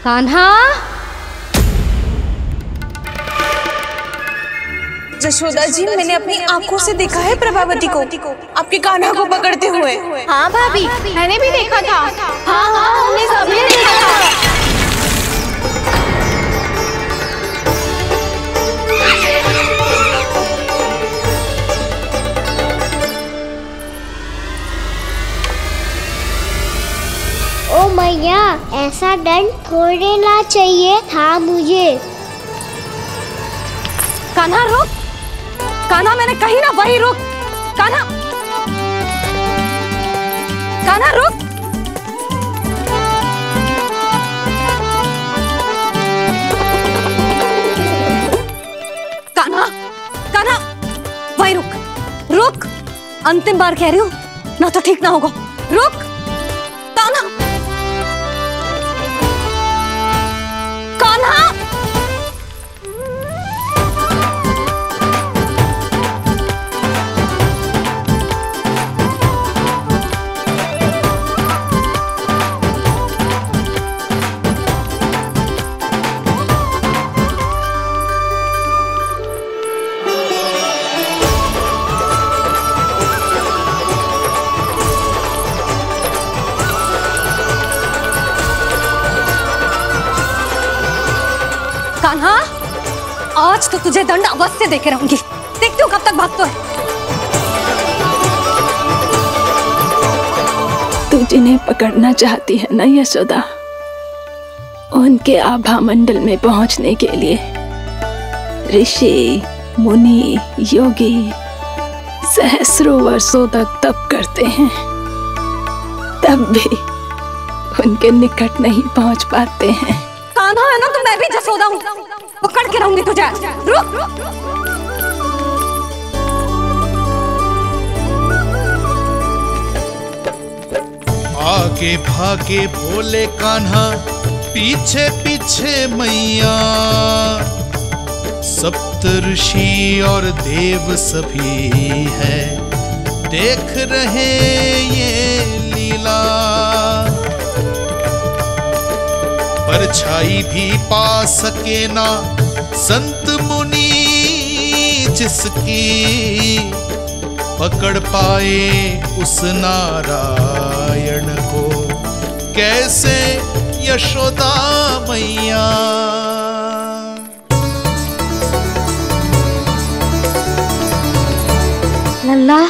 कान्हा। जशोदा जी, मैंने अपनी आंखों से देखा है प्रभावती को आपके कान्हा को पकड़ते हुए। हाँ भाभी, मैंने भी देखा था। हाँ हाँ, हमने सबने देखा था। ओ मैया, ऐसा दंड थोड़े ना चाहिए था मुझे। कान्हा रुक, कान्हा मैंने कही ना वही रुक। कान्हा, कान्हा रुक। कान्हा, कान्हा वही रुक, रुक। अंतिम बार कह रही हूँ, ना तो ठीक ना होगा। रुक कान्हा, कान्हा। कान्हा, आज तो तुझे दंड अवश्य देके रहूंगी। देखती हूँ कब तक भागता है। तू जिन्हें पकड़ना चाहती है ना यशोदा, उनके आभा मंडल में पहुंचने के लिए ऋषि, मुनि, योगी सहस्रों वर्षों तक तप करते हैं, तब भी उनके निकट नहीं पहुंच पाते हैं। कान्हा है ना, तो मैं भी जसोदा हूँ, पकड़ के रहूंगी तुझे। रुक। आगे भागे भोले कान्हा, पीछे पीछे मैया, सप्त ऋषि और देव सभी है, देख रहे ये लीला। परछाई भी पा सके ना संत मुनि जिसकी, पकड़ पाए उस नारायण को कैसे यशोदा मैया। लल्ला,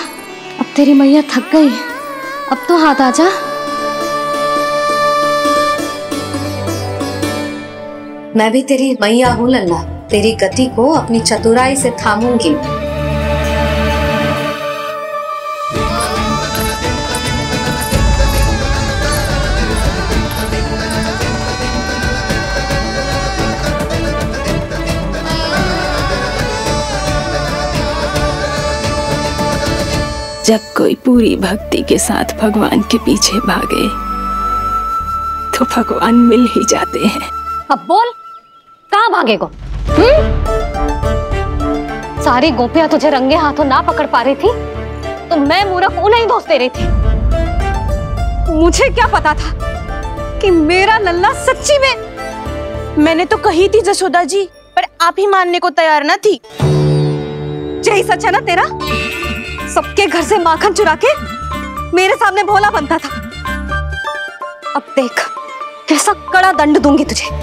अब तेरी मैया थक गई, अब तो हाथ आजा। मैं भी तेरी मैया हूँ लल्ला, तेरी गति को अपनी चतुराई से थामूंगी। जब कोई पूरी भक्ति के साथ भगवान के पीछे भागे तो भगवान मिल ही जाते हैं। अब बोल, कहाँ भागेगो? सारी गोपियां तुझे रंगे हाथों ना पकड़ पा रही थी तो मैं मूर्ख उन्हें ही दोष दे रही थी। मुझे क्या पता था कि मेरा लल्ला सच्ची में। मैंने तो कही थी जशोदा जी, पर आप ही मानने को तैयार न थी। यही सच है ना तेरा? सबके घर से माखन चुरा के मेरे सामने भोला बनता था। अब देख कैसा कड़ा दंड दूंगी तुझे।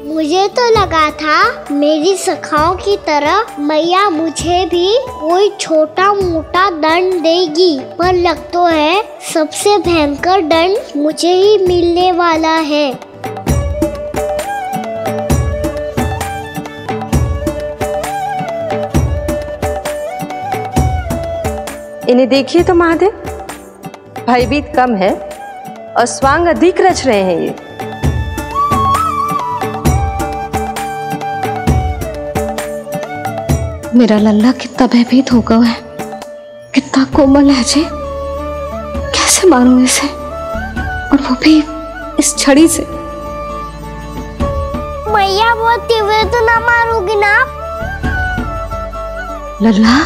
मुझे तो लगा था मेरी सखाओं की तरह मैया मुझे भी कोई छोटा मोटा दंड देगी, पर लग तो है सबसे भयंकर दंड मुझे ही मिलने वाला है। इन्हें देखिए तो महादेव, भयभीत कम है और स्वांग अधिक रच रहे हैं ये। मेरा लल्ला कितना भयभीत हो गया है, कितना कोमल है जी। कैसे मारूं इसे, और वो भी इस छड़ी से। मैया बहुत तीव्र तो ना मारोगी ना? लल्ला,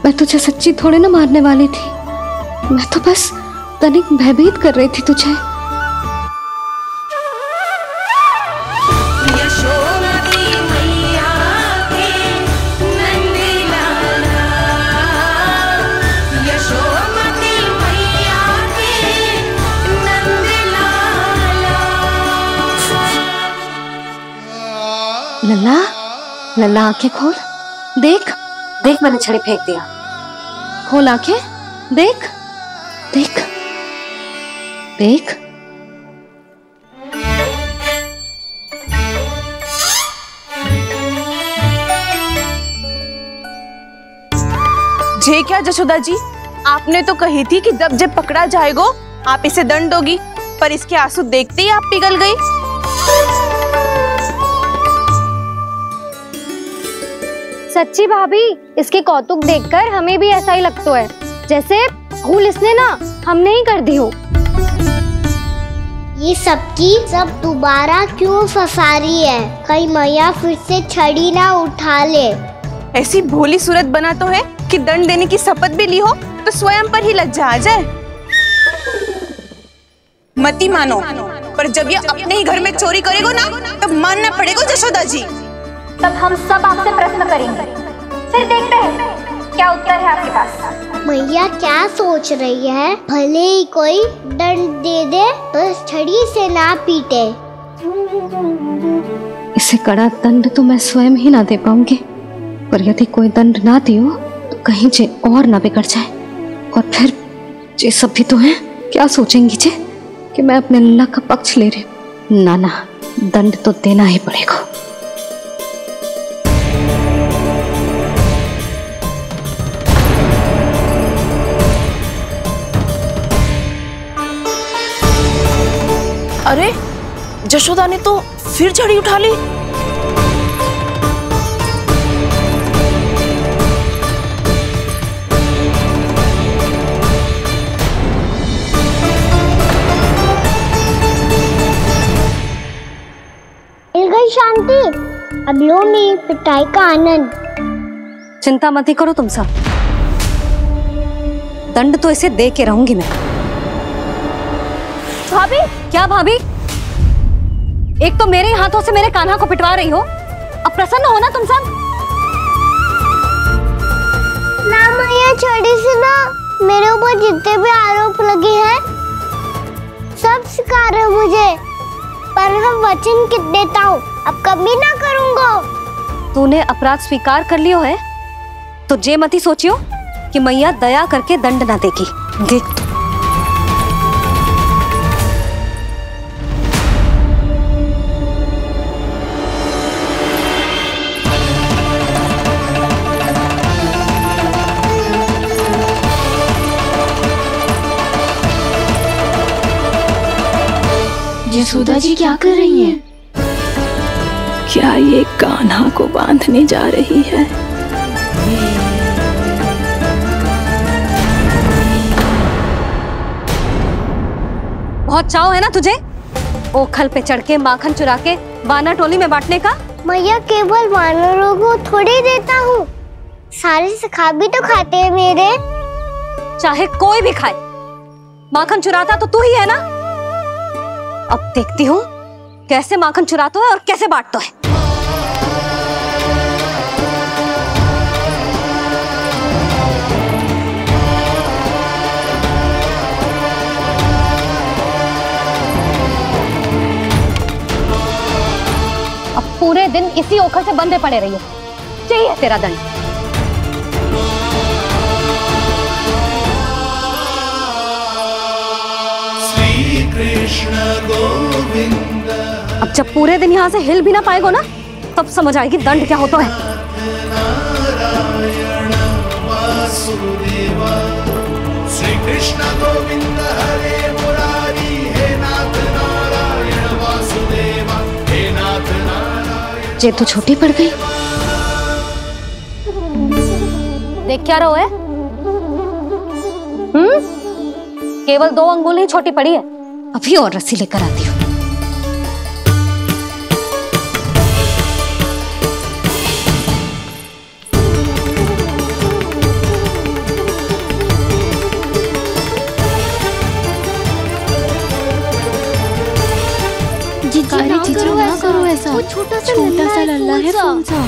मैं तुझे सच्ची थोड़ी ना मारने वाली थी, मैं तो बस तनिक भयभीत कर रही थी तुझे। लल्ला, लल्ला आंखें खोल, देख देख मैंने छड़ी फेंक दिया। खोल आंखें, देख देख देख। जे क्या जशोदा जी, आपने तो कही थी कि जब पकड़ा जाएगा आप इसे दंड दोगी, पर इसके आंसू देखते ही आप पिघल गई। सच्ची भाभी, इसके कौतुक देखकर हमें भी ऐसा ही लगता है, जैसे भूल इसने ना हमने ही कर दी हो। ये सबकी सब दोबारा क्यों फंसा रही है? कहीं मैया फिर से छड़ी ना उठा ले। ऐसी भोली सूरत बना तो है कि दंड देने की शपथ भी ली हो तो स्वयं पर ही लज्जा आ जाए। मती मानो, पर जब ये अपने ही घर में चोरी करेगा ना, तब मानना पड़ेगा जशोदा जी। तब हम सब आपसे प्रश्न करेंगे, फिर देखते हैं क्या उत्तर है आपके पास। मैया क्या सोच रही है? भले ही कोई दंड दे दे तो छड़ी से ना पीटे। इसे कड़ा दंड तो मैं स्वयं ही ना दे पाऊंगी, पर यदि कोई दंड ना दियो तो कहीं जे और ना बिगड़ जाए, और फिर जे सब भी तो है, क्या सोचेंगी जे कि मैं अपने लल्ला का पक्ष ले रही हूँ। ना ना, दंड तो देना ही पड़ेगा। अरे जशोदा ने तो फिर छड़ी उठा ली। मिल गई शांति, अब लो मेरी पिटाई का आनंद। चिंता मत करो तुम सब, दंड तो इसे दे के रहूंगी मैं। भाभी, क्या भाभी? एक तो मेरे हाथों से मेरे कान्हा को पिटवा रही हो, अब प्रसन्न हो ना तुम सब? ना मैया, छड़ी से ना मेरे ऊपर जितने भी आरोप लगे हैं सब स्वीकार है मुझे, पर हम वचन कित देता हूँ, अब कभी ना करूँगा। तूने अपराध स्वीकार कर लियो है तो जे मती सोचियो कि मैया दया करके दंड ना देगी। देख यशोदा जी क्या कर रही हैं? क्या ये कान्हा को बांधने जा रही है? बहुत चाव है ना तुझे ओखल पे चढ़ के माखन चुरा के वानर टोली में बांटने का? मैया, केवल वानरों को थोड़ी देता हूँ, सारे सखा भी तो खाते हैं मेरे। चाहे कोई भी खाए, माखन चुराता तो तू ही है ना। अब देखती हूँ कैसे माखन चुराता है और कैसे बांटता है। अब पूरे दिन इसी ओखल से बंधे पड़े रहिए, चाहिए तेरा दंड। कृष्ण गोविंद। अब जब पूरे दिन यहाँ से हिल भी ना पाएगो ना, तब समझ आएगी दंड क्या होता है। नारायण वासुदेव, श्री कृष्ण गोविंद हरे मुरारी, हे नाथ नारायण वासुदेव, हे नाथ नारायण। जे तो छोटी पड़ गई। देख क्या रहो है? केवल 2 अंगुल ही छोटी पड़ी है। अभी और रस्सी लेकर आती हूँ। जीजू ना करो ऐसा। वो छोटा सा लल्ला है कौन सा?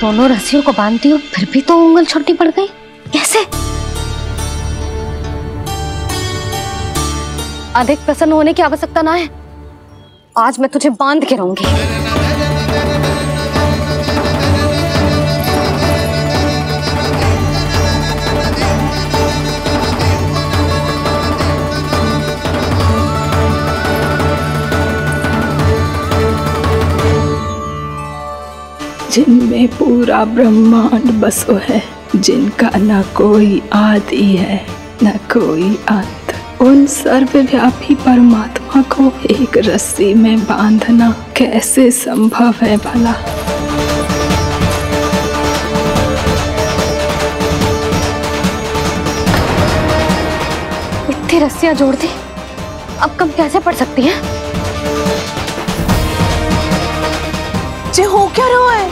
दोनों रस्सियों को बांधती हूँ, फिर भी तो उंगल छोटी पड़ गई। कैसे? अधिक प्रसन्न होने की आवश्यकता ना है। आज मैं तुझे बांध के रहूंगी। जिनमें पूरा ब्रह्मांड बसो है, जिनका न कोई आदि है न कोई अंत, उन सर्वव्यापी परमात्मा को एक रस्सी में बांधना कैसे संभव है भला? इतनी रस्सियां जोड़ दी, अब कम कैसे पड़ सकती हैं? जे हो क्या रहा है?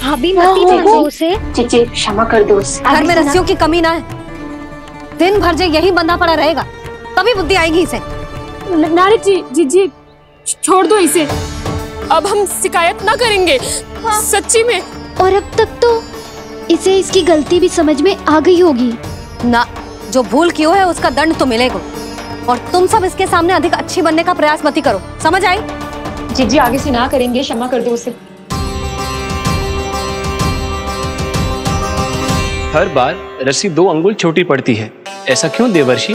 भाभी मती दो उसे। जीजी क्षमा कर दो उसे। घर में रस्सियों की कमी ना है। दिन भर जे यही बंधा पड़ा रहेगा, तभी बुद्धि आएगी इसे। नारी जी छोड़ दो इसे। अब हम शिकायत ना करेंगे। सच्ची में। और अब तक तो इसे इसकी गलती भी समझ में आ गई होगी ना। जो भूल क्यों है उसका दंड तो मिलेगा। और तुम सब इसके सामने अधिक अच्छी बनने का प्रयास मत करो, समझ आई? जीजी आगे से ना करेंगे, क्षमा कर दो उसे। हर बार रस्सी 2 अंगुल छोटी पड़ती है, ऐसा क्यों देवर्षि?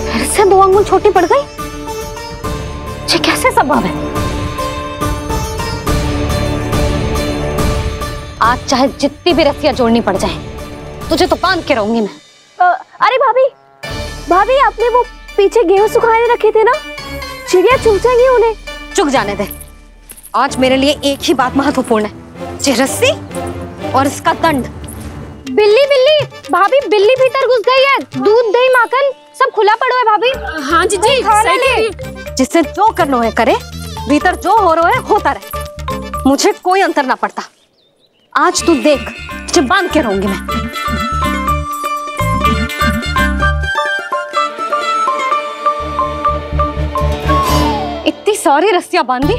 फिर से 2 अंगुल छोटी पड़ गई? ये कैसे संभव है? आज चाहे जितनी भी रस्सियां जोड़नी पड़ जाए, तुझे तो बांध के रहूंगी मैं। अरे भाभी आपने वो पीछे गेहूं सुखाने रखे थे ना, चिड़िया चुग जाएंगी उन्हें। चुग जाने दे। आज मेरे लिए एक ही बात महत्वपूर्ण है, ये रस्सी और इसका दंड। बिल्ली भाभी, बिल्ली भीतर घुस गई है। दूध दही माखन सब खुला पड़ा है भाभी। हाँ जीजी सही कह रही है। जिससे जो करना है करे, भीतर जो हो रहा है होता रहे, मुझे कोई अंतर ना पड़ता। आज तू देख, तुझे बांध के रहूंगी मैं। इतनी सारी रस्सियां बांधी,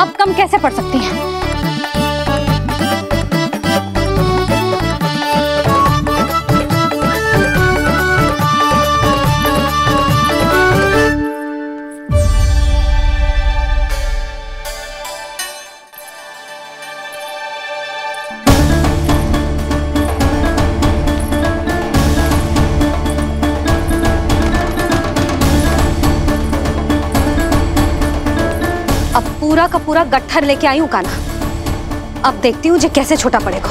अब कम कैसे पड़ सकती हैं? पूरा का पूरा गट्ठर लेके आई हूं कान्हा। अब देखती हूँ जे कैसे छोटा पड़ेगा।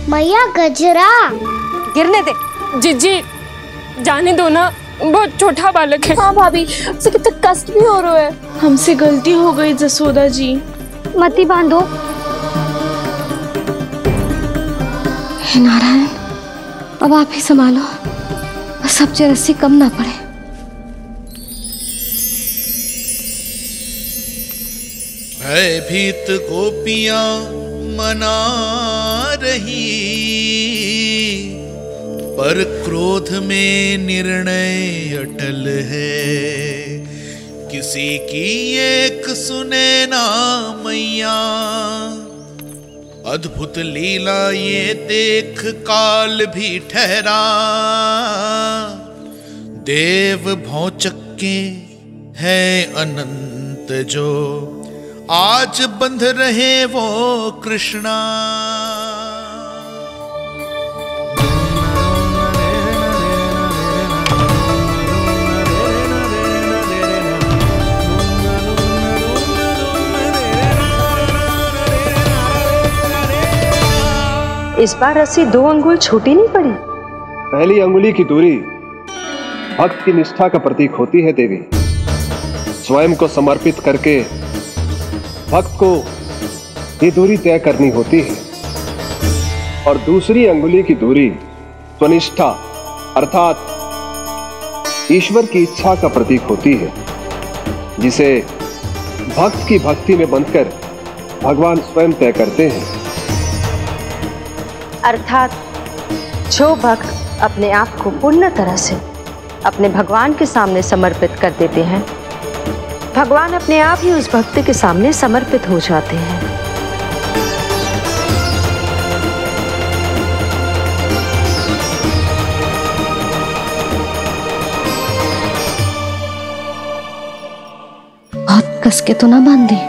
मैया गजरा गिरने दे। जीजी जाने दो ना, बहुत छोटा बालक है। हाँ भाभी, उसे कितना कष्ट भी हो रहा है। हमसे गलती हो गई जसोदा जी। मती बांधो। हे नारायण, अब आप ही संभालो, बस अब जे रस्सी कम ना पड़े। भयभीत गोपियां मना रही, पर क्रोध में निर्णय अटल है, किसी की एक सुने ना मैया। अद्भुत लीला ये देख काल भी ठहरा, देव भौचक्के है अनंत जो आज बंध रहे वो कृष्णा। इस बार रस्सी 2 अंगुल छोटी नहीं पड़ी। पहली अंगुली की दूरी भक्त की निष्ठा का प्रतीक होती है देवी। स्वयं को समर्पित करके भक्त को ये दूरी तय करनी होती है। और दूसरी अंगुली की दूरी स्वनिष्ठा अर्थात ईश्वर की इच्छा का प्रतीक होती है, जिसे भक्त की भक्ति में बंधकर भगवान स्वयं तय करते हैं। अर्थात जो भक्त अपने आप को पूर्ण तरह से अपने भगवान के सामने समर्पित कर देते हैं, भगवान अपने आप ही उस भक्त के सामने समर्पित हो जाते हैं। बहुत कस के तो ना बांध दी।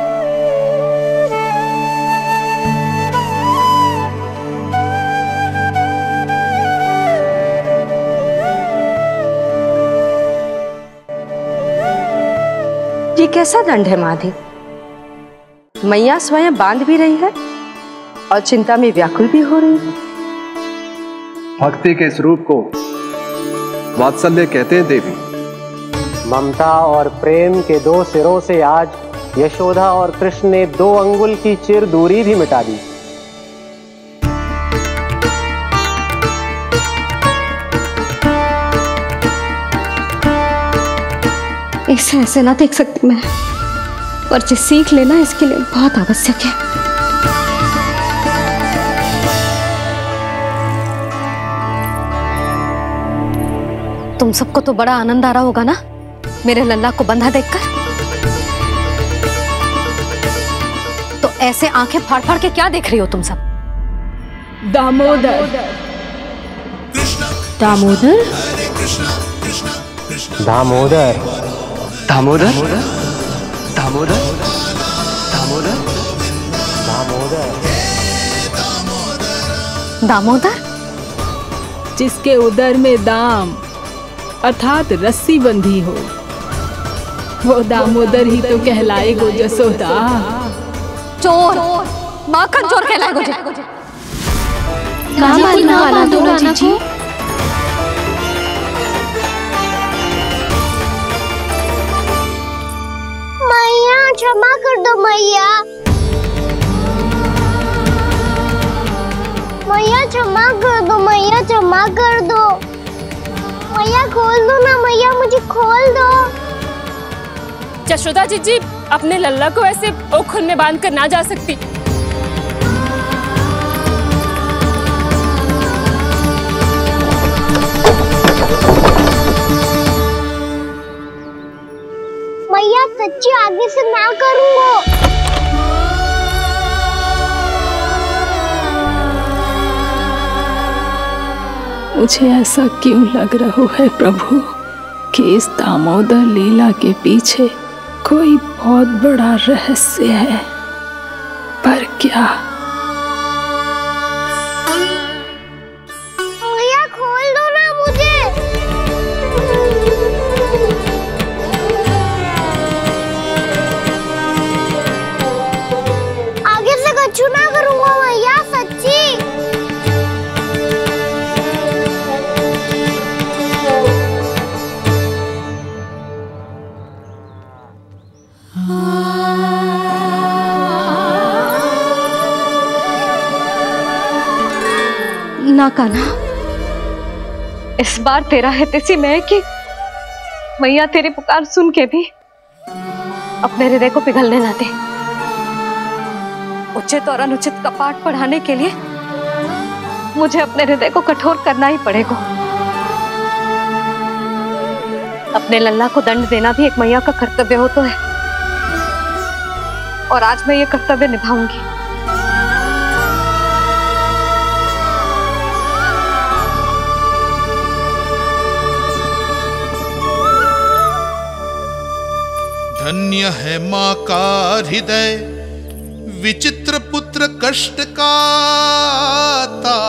ये कैसा दंड है माधी? मैया स्वयं बांध भी रही है और चिंता में व्याकुल भी हो रही है। भक्ति के इस रूप को वात्सल्य कहते हैं देवी। ममता और प्रेम के 2 सिरों से आज यशोदा और कृष्ण ने 2 अंगुल की चिर दूरी भी मिटा दी। इसे ऐसे ना देख सकती मैं, पर जो सीख लेना इसके लिए बहुत आवश्यक है। तुम सबको तो बड़ा आनंद आ रहा होगा ना मेरे लल्ला को बंधा देखकर। तो ऐसे आंखें फाड़ फाड़ के क्या देख रही हो तुम सब? दामोदर। दामोदर? दामोदर। दामोदर? दामोदर? दामोदर? दामोदर? दामोदर? जिसके उदर में दाम अर्थात रस्सी बंधी हो, वो दामोदर ही तो कहलाएगो जसोदा। चोर, माखन चोर कहलाएगो जी। ना बांधो राना को। मैया क्षमा कर दो मैया। मैया क्षमा कर दो, मैया क्षमा कर दो। मैया खोल दो ना मैया, मुझे खोल दो। यशोदा जी अपने लल्ला को ऐसे ओखुन में बांध कर ना जा सकती। मैया सच्ची आगे से ना करूंगा। मुझे ऐसा क्यों लग रहा है प्रभु कि इस दामोदर लीला के पीछे कोई बहुत बड़ा रहस्य है, पर क्या? मैया खोल दो ना मुझे। आगे से कछु ना करूंगा मैया, सच्ची। ना कान्हा, इस बार तेरा है तिसी में कि मैया तेरी पुकार सुन के भी अपने हृदय को पिघलने ना दे। उचित और अनुचित का पाठ पढ़ाने के लिए मुझे अपने हृदय को कठोर करना ही पड़ेगा। अपने लल्ला को दंड देना भी एक मैया का कर्तव्य हो तो है, और आज मैं ये कर्तव्य निभाऊंगी। धन्य है माँ का हृदय, विचित्र पुत्र कष्ट का ताप,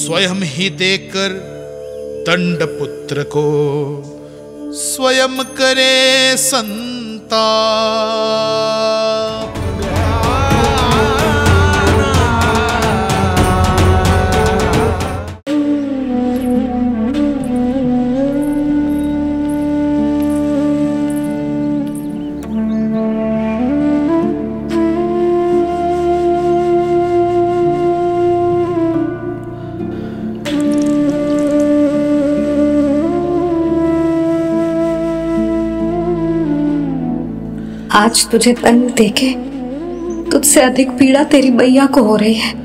स्वयं ही देकर दंड पुत्र को स्वयं करे संताप। आज तुझे दंड देके तुझसे अधिक पीड़ा तेरी मैया को हो रही है।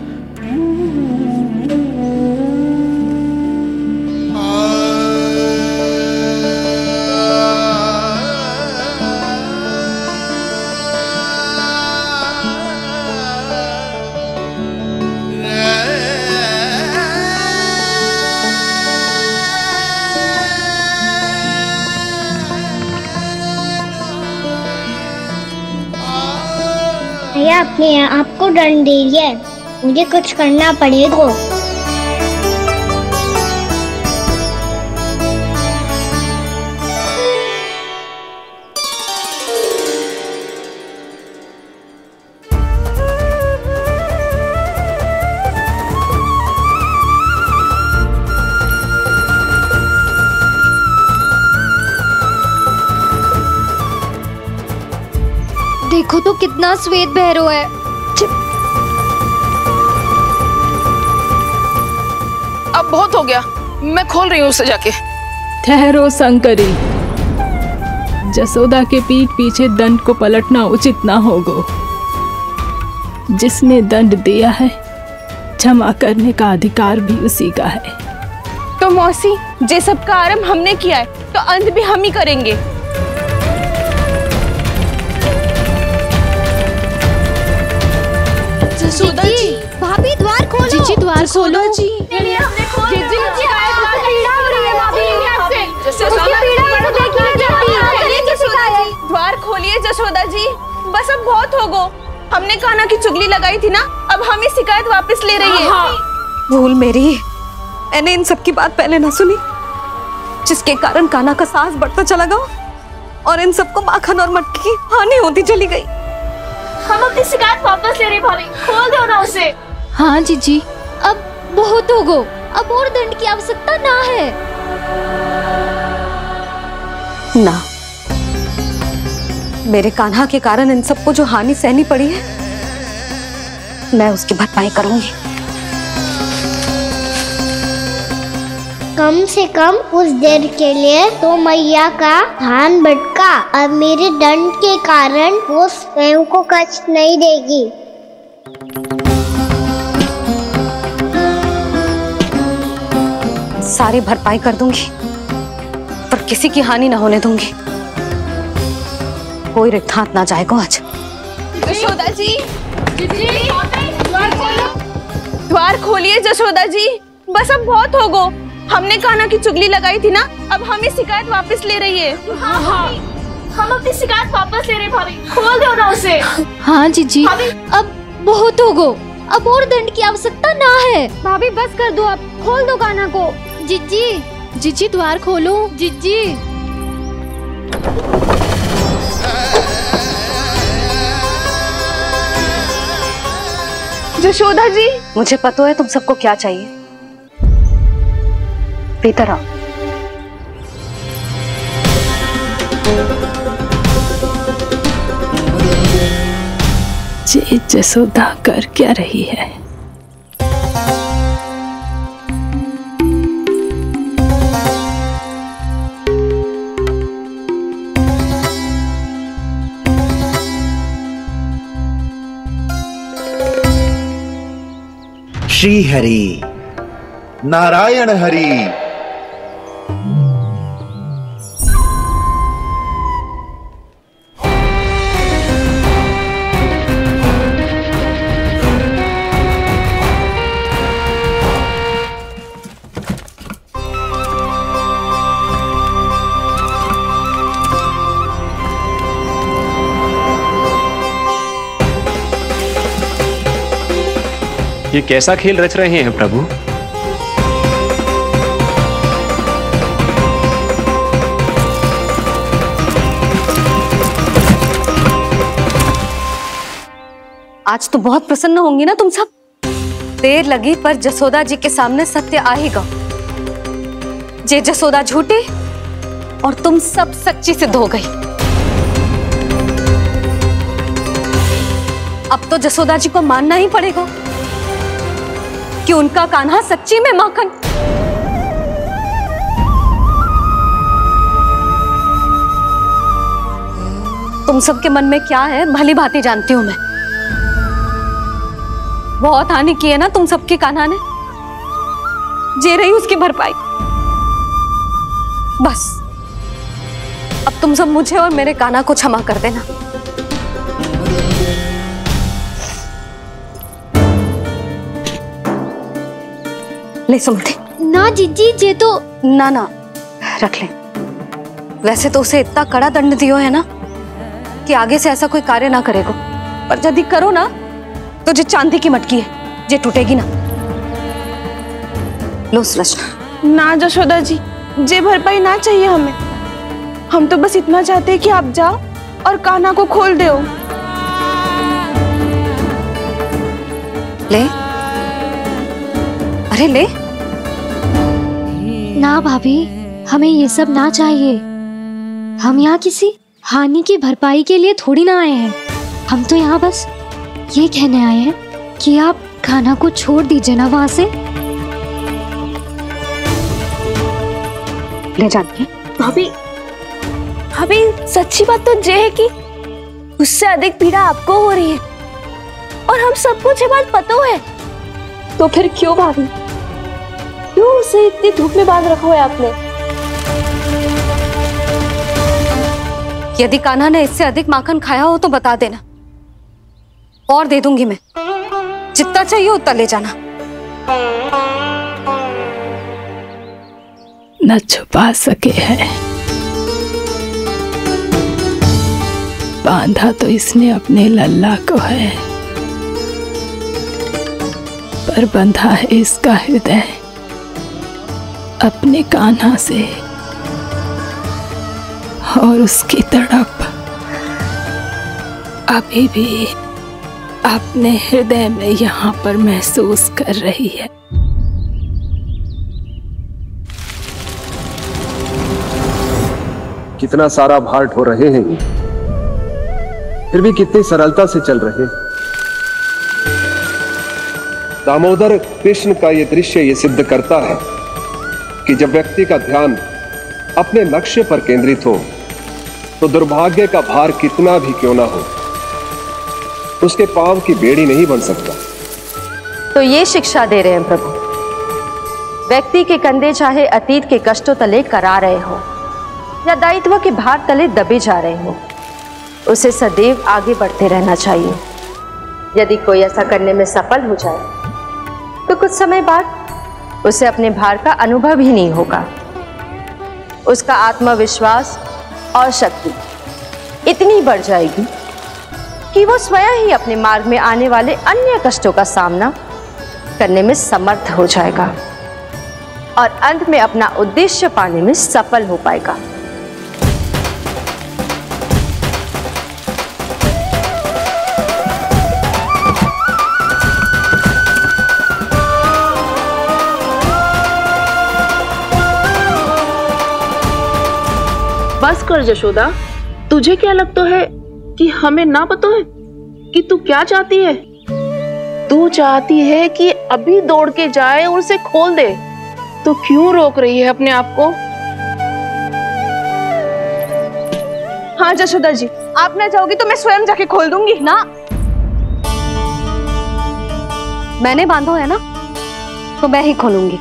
मैया अपने आप को दंड दे रही है, मुझे कुछ करना पड़ेगा। देखो तो कितना श्वेत भैरव है। अब बहुत हो गया, मैं खोल रही हूँ उसे जाके। ठहरो शंकरी, जसोदा के पीठ पीछे दंड को पलटना उचित ना होगा। जिसने दंड दिया है क्षमा करने का अधिकार भी उसी का है। तो मौसी, जे सब का आरंभ हमने किया है तो अंत भी हम ही करेंगे। जसोदा जी, भाभी द्वार खोलो। जीजी द्वार खोलो। जी द्वार खोलिए जसोदा जी, बस अब बहुत हो गो। हमने कान्हा की चुगली लगाई थी ना, अब हम ये शिकायत वापस ले रही है। भूल मेरी, मैंने इन सब की बात पहले ना सुनी, जिसके कारण कान्हा का साहस बढ़ता चला गया और इन सबको माखन और मटकी की हानि होती चली गई। हम अपनी शिकायत वापस ले रहे भाभी, खोल दो ना उसे। हाँ जीजी, अब बहुत हो गो, अब और दंड की आवश्यकता ना है। ना, मेरे कान्हा के कारण इन सबको जो हानि सहनी पड़ी है, मैं उसकी भरपाई करूंगी। कम से कम उस देर के लिए तो मैया का ध्यान भटका, अब मेरे दंड के कारण वो स्वयं को कष्ट नहीं देगी। सारी भरपाई कर दूंगी, पर किसी की हानि ना होने दूंगी। कोई रिक्त हाथ ना जाएगा आज। जसोदा जी, द्वार खोलिए जसोदा जी, बस अब बहुत हो गो। हमने कान्हा की चुगली लगाई थी ना, अब हम ये शिकायत वापस ले रही है। हम अपनी शिकायत वापस ले रहे भाभी, खोल दो ना उसे। हाँ जीजी, अब बहुत हो गो, अब और दंड की आवश्यकता ना है। भाभी बस कर दो, अब खोल दो कान्हा को। जीजी, जीजी द्वार खोलो। जीजी, जशोदा जी, मुझे पता है तुम सबको क्या चाहिए। भीतर आओ। ये जसोदा कर क्या रही है? श्री हरि, नारायण हरि, ये कैसा खेल रच रहे हैं प्रभु? आज तो बहुत प्रसन्न होंगी ना तुम सब। देर लगी पर जसोदा जी के सामने सत्य आएगा। जे जसोदा झूठी और तुम सब सच्ची सिद्ध हो गई। अब तो जसोदा जी को मानना ही पड़ेगा कि उनका कान्हा सच्ची में माखन। तुम सबके मन में क्या है भली भांति जानती हूं मैं। बहुत हानि की है ना तुम सबकी कान्हा ने, जे रही उसकी भरपाई। बस अब तुम सब मुझे और मेरे कान्हा को क्षमा कर देना। ले सुमति। ना जीजी जे तो ना रख ले। वैसे तो उसे इतना कड़ा दंड दियो है ना कि आगे से ऐसा कोई कार्य ना करेगा, पर यदि करो ना तो जो चांदी की मटकी है जे टूटेगी ना। लो सुलक्षणा। ना जशोदा जी, जे भरपाई ना चाहिए हमें। हम तो बस इतना चाहते हैं कि आप जाओ और कान्हा को खोल दो। ले, अरे ले। ना भाभी, हमें ये सब ना चाहिए। हम यहाँ किसी हानि की भरपाई के लिए थोड़ी ना आए हैं। हम तो यहाँ बस ये कहने आए हैं कि आप कान्हा को छोड़ दीजिए ना वहां से। ले जानिए। भाभी, भाभी सच्ची बात तो ये है कि उससे अधिक पीड़ा आपको हो रही है और हम सबको ये बात पता है। तो फिर क्यों भाभी, क्यों उसे इतनी धूप में बांध रखा है आपने? यदि कान्हा ने इससे अधिक माखन खाया हो तो बता देना, और दे दूंगी मैं। जितना चाहिए उतना ले जाना। न छुपा सके है, बांधा तो इसने अपने लल्ला को है, पर बंधा है इसका हृदय अपने कान्हा से। और उसकी तड़प अभी भी अपने हृदय में यहाँ पर महसूस कर रही है। कितना सारा भार ढो रहे हैं, फिर भी कितनी सरलता से चल रहे। दामोदर कृष्ण का यह दृश्य ये सिद्ध करता है कि जब व्यक्ति का ध्यान अपने लक्ष्य पर केंद्रित हो तो दुर्भाग्य का भार कितना भी क्यों ना हो, उसके पांव की बेड़ी नहीं बन सकता। तो ये शिक्षा दे रहे हैं प्रभु, व्यक्ति के कंधे चाहे अतीत के कष्टों तले करा रहे हो या दायित्व के भार तले दबे जा रहे हो, उसे सदैव आगे बढ़ते रहना चाहिए। यदि कोई ऐसा करने में सफल हो जाए तो कुछ समय बाद उसे अपने भार का अनुभव ही नहीं होगा। उसका आत्मविश्वास और शक्ति इतनी बढ़ जाएगी कि वो स्वयं ही अपने मार्ग में आने वाले अन्य कष्टों का सामना करने में समर्थ हो जाएगा और अंत में अपना उद्देश्य पाने में सफल हो पाएगा। बस कर जशोदा, तुझे क्या लगता है कि हमें ना पता है कि तू क्या चाहती है? तू चाहती है कि अभी दौड़ के जाए और उसे खोल दे, तो क्यों रोक रही है अपने आप को? हाँ जशोदा जी, आप ना जाओगी तो मैं स्वयं जाके खोल दूंगी ना। मैंने बांधो है ना, तो मैं ही खोलूंगी।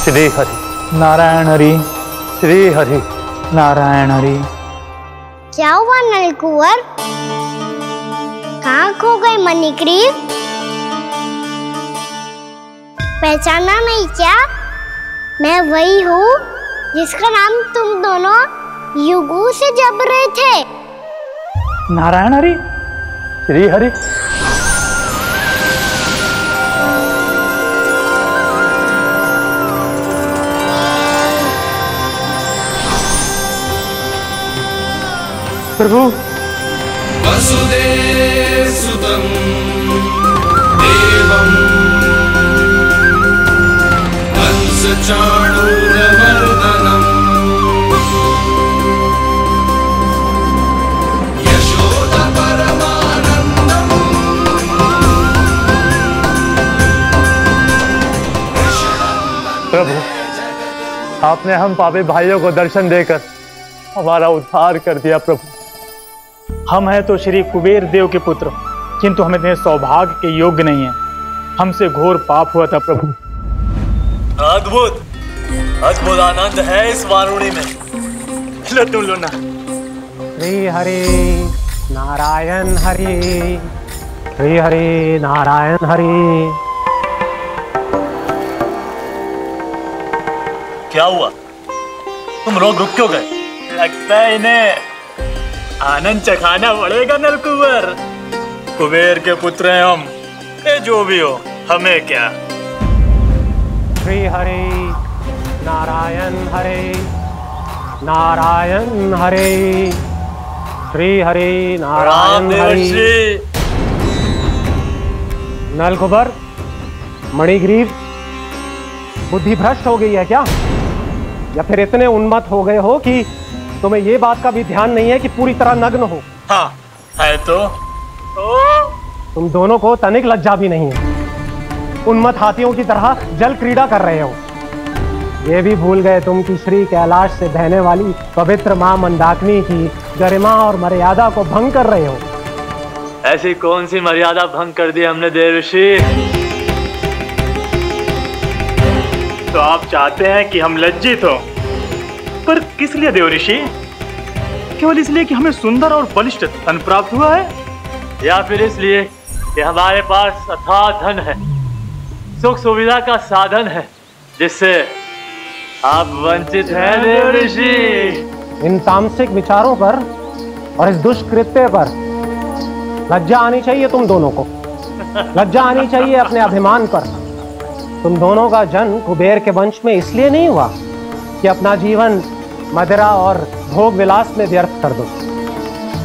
श्री हरि नारायण हरि, श्री हरि नारायण हरि। क्या हुआ नलकुंवर? कहाँ खो गए मणिग्रीव? पहचाना नहीं क्या? मैं वही हूँ जिसका नाम तुम दोनों युगों से जप रहे थे। नारायण हरि, श्री हरि। प्रभु वसुदेव सुतं देवं कंसचाणूरमर्दनम् यशोदा परमानंदम्। प्रभु, आपने हम पापी भाइयों को दर्शन देकर हमारा उद्धार कर दिया। प्रभु, हम हैं तो श्री कुबेर देव के पुत्र, किंतु हम इतने सौभाग्य के योग्य नहीं हैं। हमसे घोर पाप हुआ था प्रभु। अद्भुत अद्भुत आनंद है इस वारुणी में। लो तुम लो ना। श्री हरि नारायण हरि, श्री हरि नारायण हरि। क्या हुआ? तुम रोग रुक क्यों गए? लगता है इन्हें आनंद चखाना पड़ेगा नलकुंवर। कुबेर के पुत्र हैं हम, ये जो भी हो हमें क्या। श्री हरि नारायण हरि, नारायण हरि, श्री हरि नारायण हरि। नलकुंवर, मणिग्रीव, बुद्धि भ्रष्ट हो गई है क्या? या फिर इतने उन्मत्त हो गए हो कि तुम्हें ये बात का भी ध्यान नहीं है कि पूरी तरह नग्न हो? हाँ है तो तुम दोनों को तनिक लज्जा भी नहीं है। उन्मत्त हाथियों की तरह जल क्रीड़ा कर रहे हो। ये भी भूल गए तुम कि श्री कैलाश से बहने वाली पवित्र मां मंदाकिनी की गरिमा और मर्यादा को भंग कर रहे हो। ऐसी कौन सी मर्यादा भंग कर दी हमने देवर्षि? तो आप चाहते हैं कि हम लज्जित हो, पर किस लिए देवर्षि? केवल इसलिए कि हमें सुंदर और बलिष्ठ धन प्राप्त हुआ है, या फिर इसलिए कि हमारे पास अथाह धन है, सुख सुविधा का साधन है, जिससे आप वंचित हैं देवर्षि? इन तामसिक विचारों पर और इस दुष्कृत्य पर लज्जा आनी चाहिए तुम दोनों को। लज्जा आनी चाहिए अपने अभिमान पर। तुम दोनों का जन्म कुबेर के वंश में इसलिए नहीं हुआ कि अपना जीवन मदिरा और भोग विलास में व्यर्थ कर दो।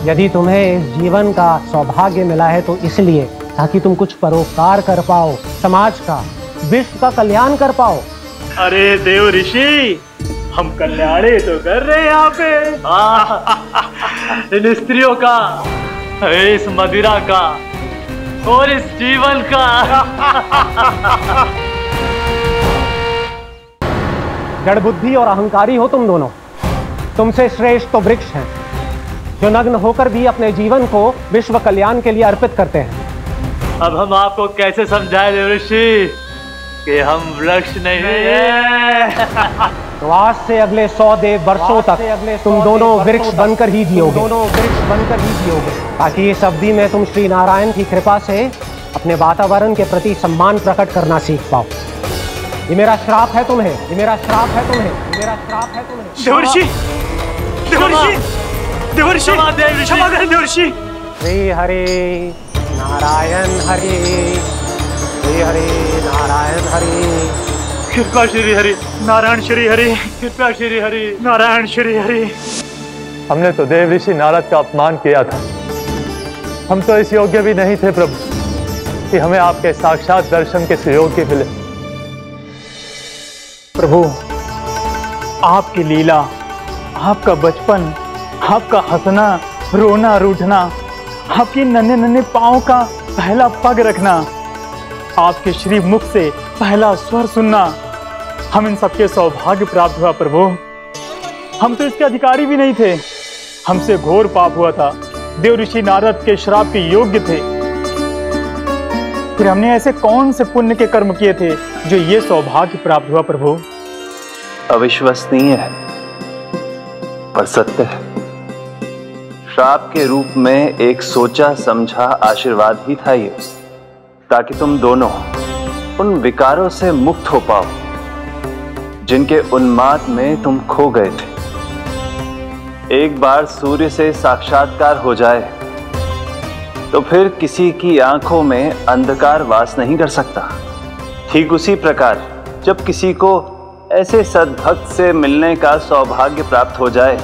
यदि तुम्हें इस जीवन का सौभाग्य मिला है तो इसलिए ताकि तुम कुछ परोपकार कर पाओ, समाज का, विश्व का कल्याण कर पाओ। अरे देव ऋषि, हम कल्याणी तो कर रहे हैं यहाँ पे। इन स्त्रियों का, इस मदिरा का और इस जीवन का। जड़ बुद्धि और अहंकारी हो तुम दोनों। तुमसे श्रेष्ठ तो वृक्ष हैं, जो नग्न होकर भी अपने जीवन को विश्व कल्याण के लिए अर्पित करते हैं। अब हम आपको कैसे समझाएं देवर्षि कि हम वृक्ष नहीं हैं? तो आज से अगले 100 देव वर्षों तक तुम दोनों वृक्ष बनकर ही जियोगे। ताकि इस अवधि में तुम श्री नारायण की कृपा से अपने वातावरण के प्रति सम्मान प्रकट करना सीख पाओ। ये मेरा श्राप है तुम्हें, ये मेरा श्राप है तुम्हें, ये मेरा श्राप है तुम्हें। देवर्षि, देवर्षि, देवर्षि, क्षमा करें देवर्षि। श्री हरि नारायण हरि, श्री हरि नारायण हरि। कृपा श्री हरि नारायण श्री हरि, कृपा श्री हरि नारायण श्री हरि। हमने तो देव ऋषि नारद का अपमान किया था। हम तो इस योग्य भी नहीं थे प्रभु कि हमें आपके साक्षात दर्शन के सुयोग्य मिले। प्रभु, आपकी लीला, आपका बचपन, आपका हंसना, रोना, रूठना, आपकी नन्हे नन्हे पाँव का पहला पग रखना, आपके श्री मुख से पहला स्वर सुनना, हम इन सबके सौभाग्य प्राप्त हुआ प्रभु। हम तो इसके अधिकारी भी नहीं थे। हमसे घोर पाप हुआ था, देव ऋषि नारद के श्राप के योग्य थे। फिर हमने ऐसे कौन से पुण्य के कर्म किए थे जो ये सौभाग्य प्राप्त हुआ प्रभु? अविश्वसनीय है पर सत्य है। श्राप के रूप में एक सोचा समझा आशीर्वाद ही था ये, ताकि तुम दोनों उन विकारों से मुक्त हो पाओ जिनके उन्माद में तुम खो गए थे। एक बार सूर्य से साक्षात्कार हो जाए तो फिर किसी की आंखों में अंधकार वास नहीं कर सकता। ठीक उसी प्रकार जब किसी को ऐसे सद्भक्त से मिलने का सौभाग्य प्राप्त हो जाए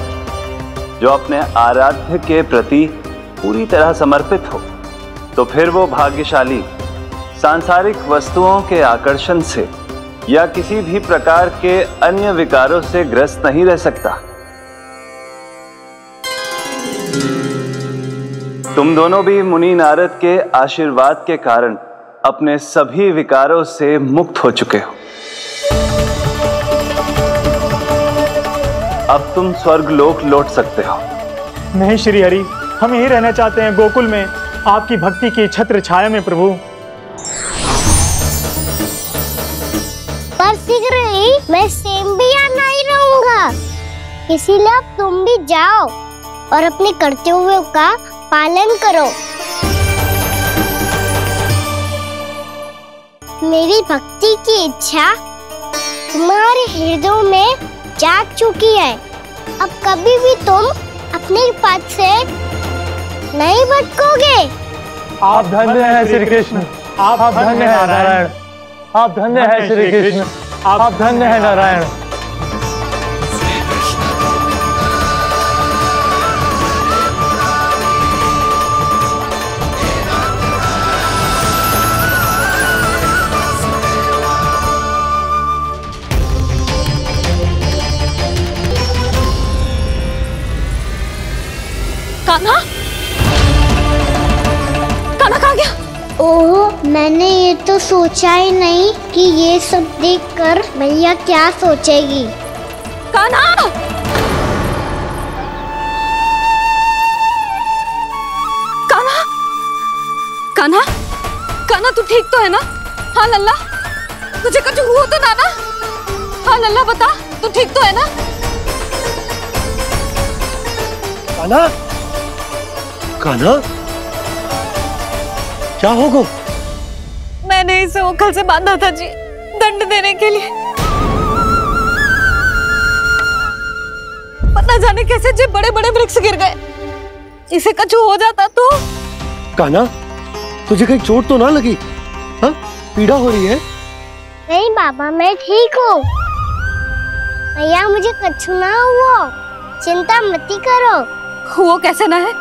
जो अपने आराध्य के प्रति पूरी तरह समर्पित हो, तो फिर वो भाग्यशाली सांसारिक वस्तुओं के आकर्षण से या किसी भी प्रकार के अन्य विकारों से ग्रस्त नहीं रह सकता। तुम दोनों भी मुनि नारद के आशीर्वाद के कारण अपने सभी विकारों से मुक्त हो चुके हो। अब तुम स्वर्गलोक लौट सकते हो। नहीं श्री हरि, हम यहीं रहना चाहते हैं, गोकुल में, आपकी भक्ति की छत्र छाया में प्रभु। पर शीघ्र ही मैं सेम्बिया नहीं रहूंगा, इसीलिए अब तुम भी जाओ और अपने कर्तव्यों का पालन करो। मेरी भक्ति की इच्छा तुम्हारे हृदय में जाग चुकी है। अब कभी भी तुम अपने पद से नहीं भटकोगे। आप धन्य हैं श्री कृष्ण, आप धन्य हैं नारायण, आप धन्य हैं श्री कृष्ण, आप धन्य हैं नारायण। कान्हा, कान्हा कहाँ गया? ओह, मैंने ये तो सोचा ही नहीं कि ये सब देखकर भैया क्या सोचेगी। कान्हा! कान्हा! कान्हा! कान्हा, तू ठीक तो है ना? हाँ लल्ला, तुझे कुछ हुआ तो ना? हाँ लल्ला, बता, तू ठीक तो है ना? कान्हा, कान्हा, क्या होगा? मैंने इसे ओखल से बांधा था जी, दंड देने के लिए। पता जाने कैसे जे बड़े बड़े वृक्ष गिर गए। इसे कुछ हो जाता तो? कान्हा, तुझे कहीं चोट तो ना लगी? हाँ, पीड़ा हो रही है? नहीं बाबा, मैं ठीक हूँ। भैया, मुझे कुछ ना हुआ, चिंता मत करो। वो कैसे ना है?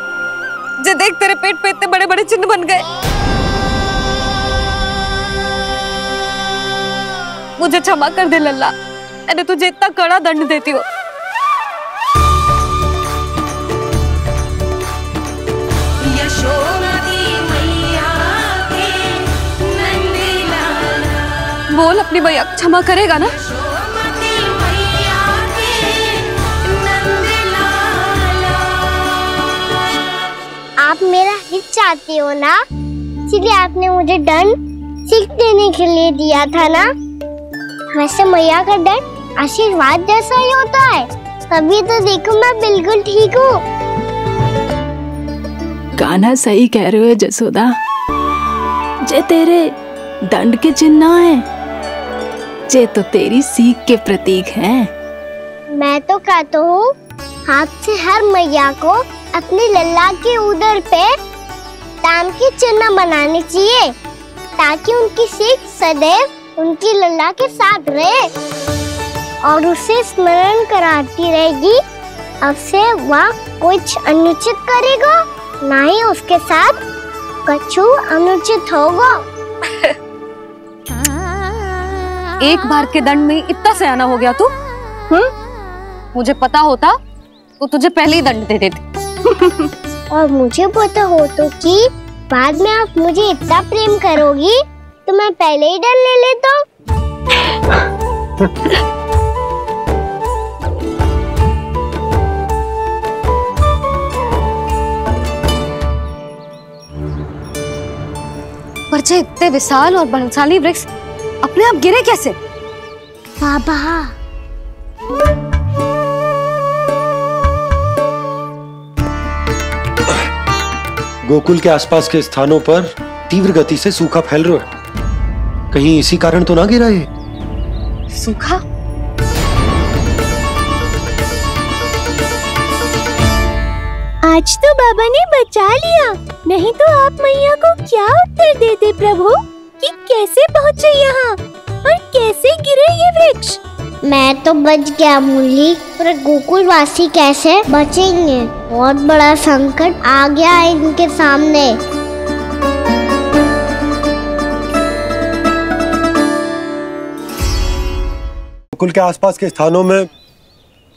जे देख, तेरे पेट पे इतने बड़े बड़े चिन्ह बन गए। मुझे क्षमा कर दे लल्ला, मैंने तुझे इतना कड़ा दंड देती हूँ। बोल, अपनी भैया क्षमा करेगा ना? आप मेरा हित चाहती हो ना, इसलिए आपने मुझे दंड सीख देने के लिए दिया था ना। वैसे मैया का दंड आशीर्वाद जैसा ही होता है, तभी तो देखो मैं बिल्कुल ठीक हूँ। कान्हा सही कह रहे हो जसोदा, जे तेरे दंड के चिन्ह है, जे तो तेरी सीख के प्रतीक हैं। मैं तो कहता हूँ, हाथ से हर मैया को अपने लल्ला के उदर पे ताम के चिन्ह बनाने चाहिए, ताकि उनकी सीख सदैव उनकी लल्ला के साथ रहे और उसे स्मरण कराती रहेगी। अब से वह कुछ अनुचित करेगा, ना ही उसके साथ कुछ अनुचित होगा। एक बार के दंड में इतना सयाना हो गया तू? मुझे पता होता तो तुझे पहले ही दंड दे देती। और मुझे पता हो तो कि बाद में आप मुझे इतना प्रेम करोगी तो मैं पहले ही डर ले लेता हूँ। पर जे इतने विशाल और बलशाली वृक्ष अपने आप गिरे कैसे? बाबा, गोकुल के आसपास के स्थानों पर तीव्र गति से सूखा फैल रहा है। कहीं इसी कारण तो ना गिरा ये? सूखा? आज तो बाबा ने बचा लिया, नहीं तो आप मैया को क्या उत्तर देते प्रभु कि कैसे पहुँचे यहाँ और कैसे गिरे ये वृक्ष। मैं तो बच गया मुरली, पर गोकुल वासी कैसे बचेंगे? बहुत बड़ा संकट आ गया है इनके सामने। गोकुल के आसपास के स्थानों में,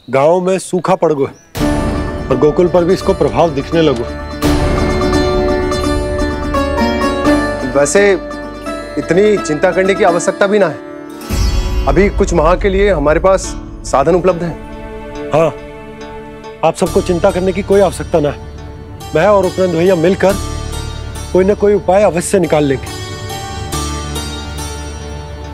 गांवों में सूखा पड़ गया और गोकुल पर भी इसको प्रभाव दिखने लगो। वैसे इतनी चिंता करने की आवश्यकता भी ना है। अभी कुछ माह के लिए हमारे पास साधन उपलब्ध है। हाँ, आप सबको चिंता करने की कोई आवश्यकता ना है। मैं और उपनंद भैया मिलकर कोई ना कोई उपाय अवश्य निकाल लेंगे।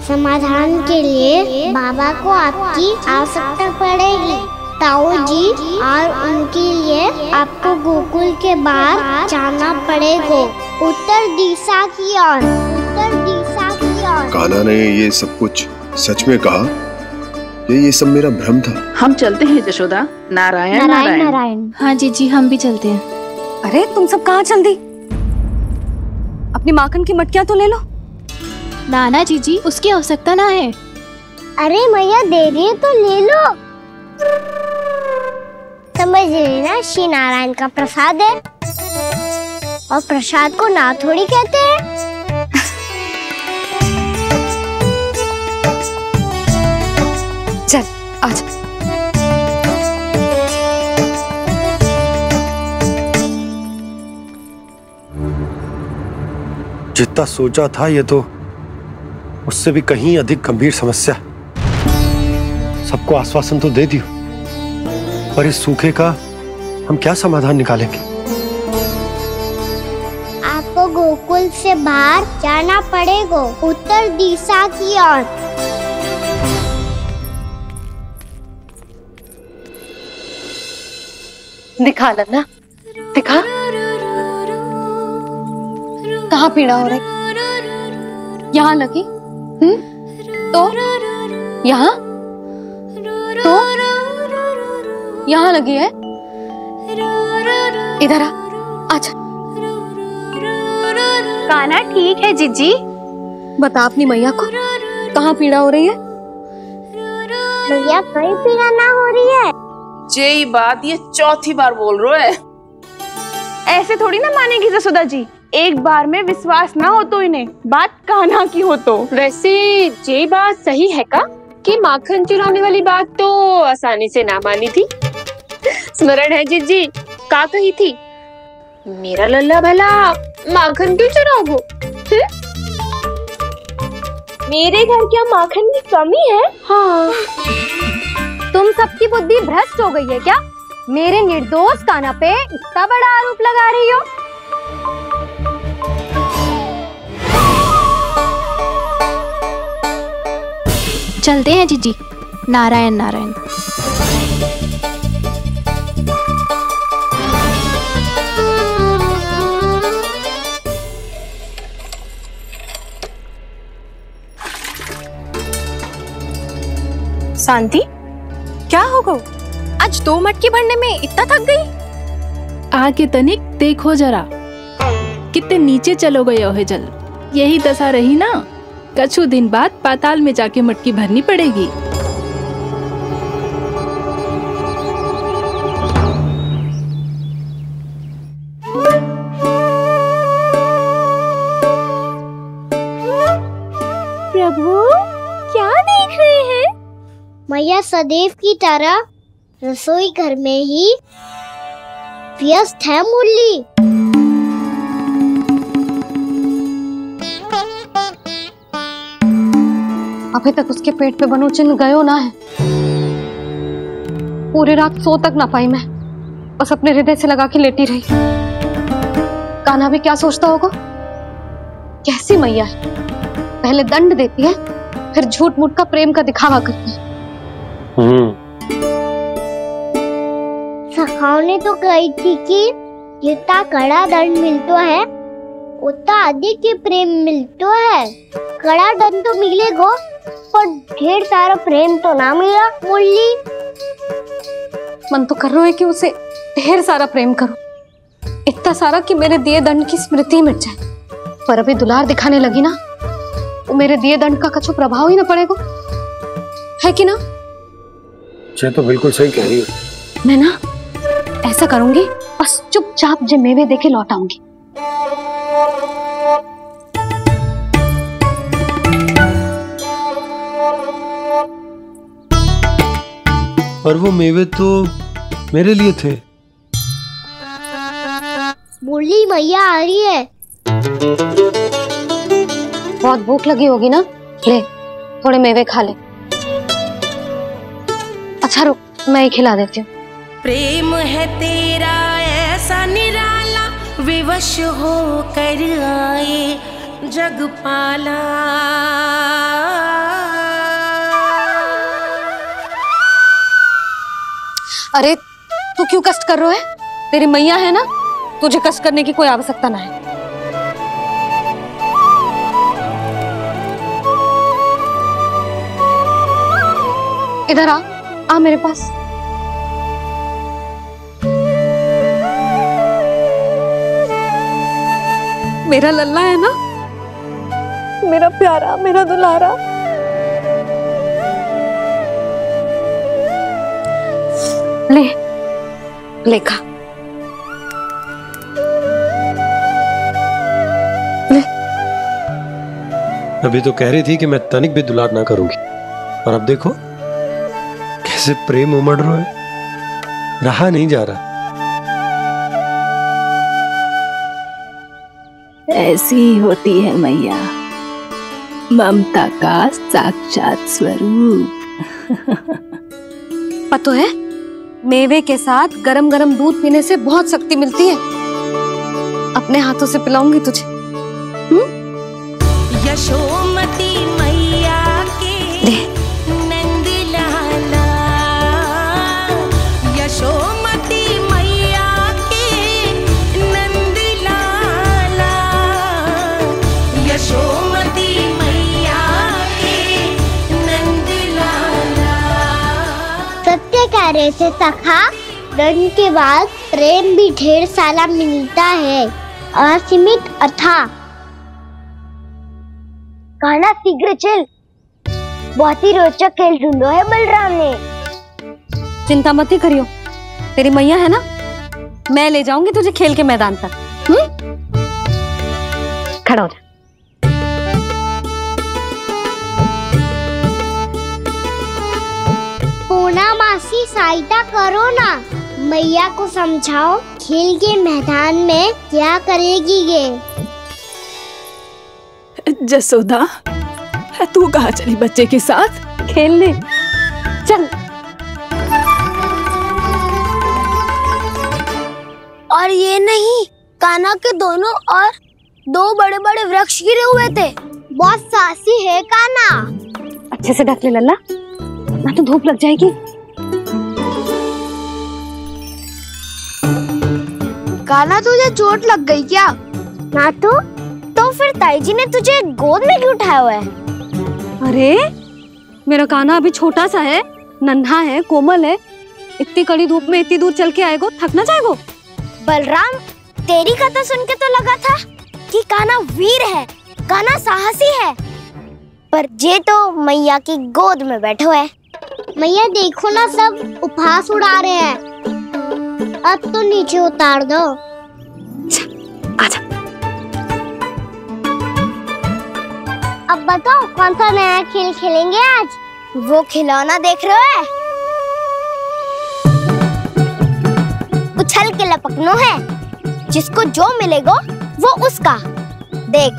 समाधान के लिए बाबा को आपकी आवश्यकता पड़ेगी। ताऊ जी, और उनके लिए आपको गोकुल के बाहर जाना पड़ेगा, उत्तर दिशा की ओर। उत्तर दिशा की ओर। कान्हा ने ये सब कुछ सच में कहा? ये सब मेरा भ्रम था? हम चलते हैं जशोदा। नारायण नारायण नारायण। हाँ जीजी, हम भी चलते हैं। अरे तुम सब कहाँ चल दी? अपनी माखन की मटकियाँ तो ले लो। नाना जीजी, उसकी आवश्यकता ना है। अरे मैया दे रही है तो ले लो। समझ लेना, श्री नारायण का प्रसाद है और प्रसाद को ना थोड़ी कहते हैं। चल आज। जितना सोचा था ये तो उससे भी कहीं अधिक गंभीर समस्या। सबको आश्वासन तो दे दियो, पर इस सूखे का हम क्या समाधान निकालेंगे? आपको गोकुल से बाहर जाना पड़ेगा, उत्तर दिशा की ओर। दिखा लन्ना, दिखा। कहाँ पीड़ा हो रही? यहाँ लगी? तो यहाँ? तो यहाँ लगी है? इधर आ, आजा। कान्हा ठीक है जीजी। बता अपनी मैया को कहाँ पीड़ा हो रही है? मैया कहीं पीड़ा ना हो रही है। यही बात ये चौथी बार बोल रहे है। ऐसे थोड़ी ना मानेगी जसोदा जी। एक बार में विश्वास ना हो तो इन्हें, बात कान्हा की हो तो। वैसे ये बात सही है का कि माखन चुराने वाली बात तो आसानी से ना मानी थी। स्मरण है जीजी, का कही थी? मेरा लल्ला भला माखन क्यों चुराओगे? मेरे घर क्या माखन की कमी है? हाँ। तुम सबकी बुद्धि भ्रष्ट हो गई है क्या? मेरे निर्दोष कान्हा पे इतना बड़ा आरोप लगा रही हो? चलते हैं जीजी। नारायण नारायण। शांति, क्या हो गो? आज 2 मटकी भरने में इतना थक गई? आगे तनिक देखो जरा, कितने नीचे चलो गए हो जल। यही दशा रही ना, कछु दिन बाद पाताल में जाके मटकी भरनी पड़ेगी। प्रभु, क्या देख रहे हैं? मैया सदैव की तरह रसोई घर में ही व्यस्त है मुरली। अभी तक उसके पेट पे बनो चिन्ह गयो ना है। पूरी रात सो तक ना पाई मैं, बस अपने हृदय से लगा के लेटी रही। कान्हा भी क्या सोचता होगा? कैसी मैया है, पहले दंड देती है, फिर झूठ मूठ का प्रेम का दिखावा करती है। सखाओ ने तो कही थी कि जितना कड़ा दंड मिलता है उतना अधिक ही प्रेम मिलता है। कड़ा दंड तो मिलेगा पर ढेर सारा प्रेम तो ना मिला। मुरली मन तो कर रहा है कि उसे ढेर सारा प्रेम करो, इतना सारा कि मेरे दिए दंड की स्मृति मिट जाए। पर अभी दुलार दिखाने लगी ना तो मेरे दिए दंड का कछु प्रभाव ही ना पड़ेगा, है कि ना? ये तो बिल्कुल सही कह रही हो। मैं ना ऐसा करूंगी, बस चुपचाप जे मेवे देके लौट आऊंगी। और वो मेवे तो मेरे लिए थे। मुरली मैया आ रही है। बहुत भूख लगी होगी ना, ले थोड़े मेवे खा ले। अच्छा रुक, मैं ही खिला देती हूँ। प्रेम है तेरा ऐसा निराला, विवश हो कर आए जग पाला। अरे तू क्यों कष्ट कर रहा है? तेरी मैया है ना, तुझे कष्ट करने की कोई आवश्यकता ना है। इधर आ मेरे पास। मेरा लल्ला है ना, मेरा प्यारा, मेरा दुलारा। ले खा। ले। अभी तो कह रही थी कि मैं तनिक भी दुलार ना करूंगी, और अब देखो कैसे प्रेम उमड़ रहा है, रहा नहीं जा रहा। ऐसी ही होती है मैया, ममता का साक्षात स्वरूप। पता है, मेवे के साथ गरम गरम दूध पीने से बहुत शक्ति मिलती है। अपने हाथों से पिलाऊंगी तुझे। यशोमती मैया के नंद लाला, यशोमती मैया के नंद लाला, यशोमती मैया के नंद लाला। सत्य कह रहे थे सखा, दंड के बाद प्रेम भी ढेर सारा मिलता है, असीमित अथाह। गाना शीघ्र चल, बहुत ही रोचक खेल ढूंढो है बलराम ने। चिंता मत ही करियो, तेरी मैया है ना, मैं ले जाऊंगी तुझे खेल के मैदान तक। खड़ा हो जा। पूना मासी सहायता करो ना, मैया को समझाओ खेल के मैदान में क्या करेगी ये। जसोदा, तू कहाँ चली बच्चे के साथ? खेलने चल। और ये नहीं, कान्हा के दोनों और दो बड़े बड़े वृक्ष गिरे हुए थे। बहुत साहसी है कान्हा। अच्छे से ढक ले लल्ला, ना तो धूप लग जाएगी। कान्हा तुझे चोट लग गई क्या? ना तो फिर ताई जी ने तुझे गोद में क्यों उठाया हुआ है? अरे मेरा कान्हा अभी छोटा सा है, नन्हा है, कोमल है। इतनी कड़ी धूप में इतनी दूर चल के आएगो, थक ना जाएगो। बलराम, तेरी कथा सुन के तो लगा था कि कान्हा वीर है, कान्हा साहसी है, पर ये तो मैया की गोद में बैठो है। मैया देखो ना, सब उपहास उड़ा रहे हैं। अब तो नीचे उतार दो। आजा। अब बताओ कौन सा नया खेल खेलेंगे आज? वो खिलौना देख रहे हो? उछल के लपकनो है, जिसको जो मिलेगा वो उसका। देख।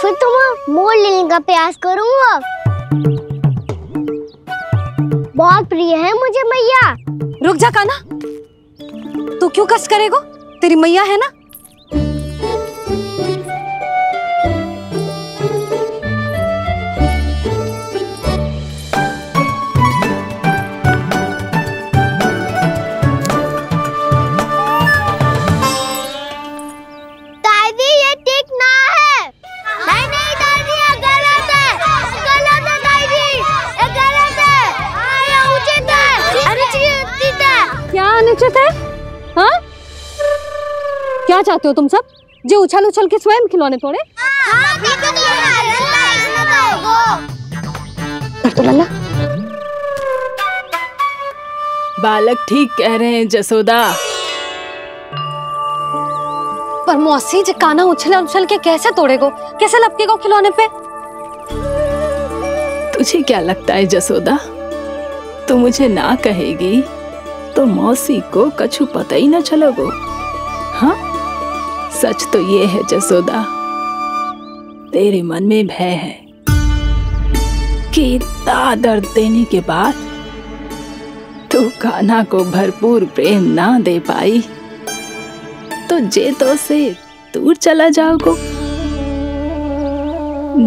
फिर तुम मोड़ लेने का प्रयास करूंगा। बहुत प्रिय है मुझे मैया। रुक जा कान्हा, तू क्यों कष्ट करेगो? तेरी मैया है ना। दादी ये ठीक ना है। नहीं नहीं दादी ये गलत है। गलत है दादी, ये गलत है। ये उचित है। अनुचित है। क्या अनुचित है? हाँ? क्या चाहते हो तुम सब? जो उछल उछल के स्वयं खिलौने तोड़े? तो लल्ला बालक ठीक कह रहे हैं जसोदा। पर मौसी जे काना उछल उछल के कैसे तोड़ेगो? कैसे लपकेगो खिलौने पे? तुझे क्या लगता है जसोदा, तू मुझे ना कहेगी तो मौसी को कछु पता ही न चलोगो? हाँ, सच तो ये है जसोदा, तेरे मन में भय है कि इतना दर्द देने के बाद तू कान्हा को भरपूर प्रेम ना दे पाई तो जे तो से दूर चला जाओगो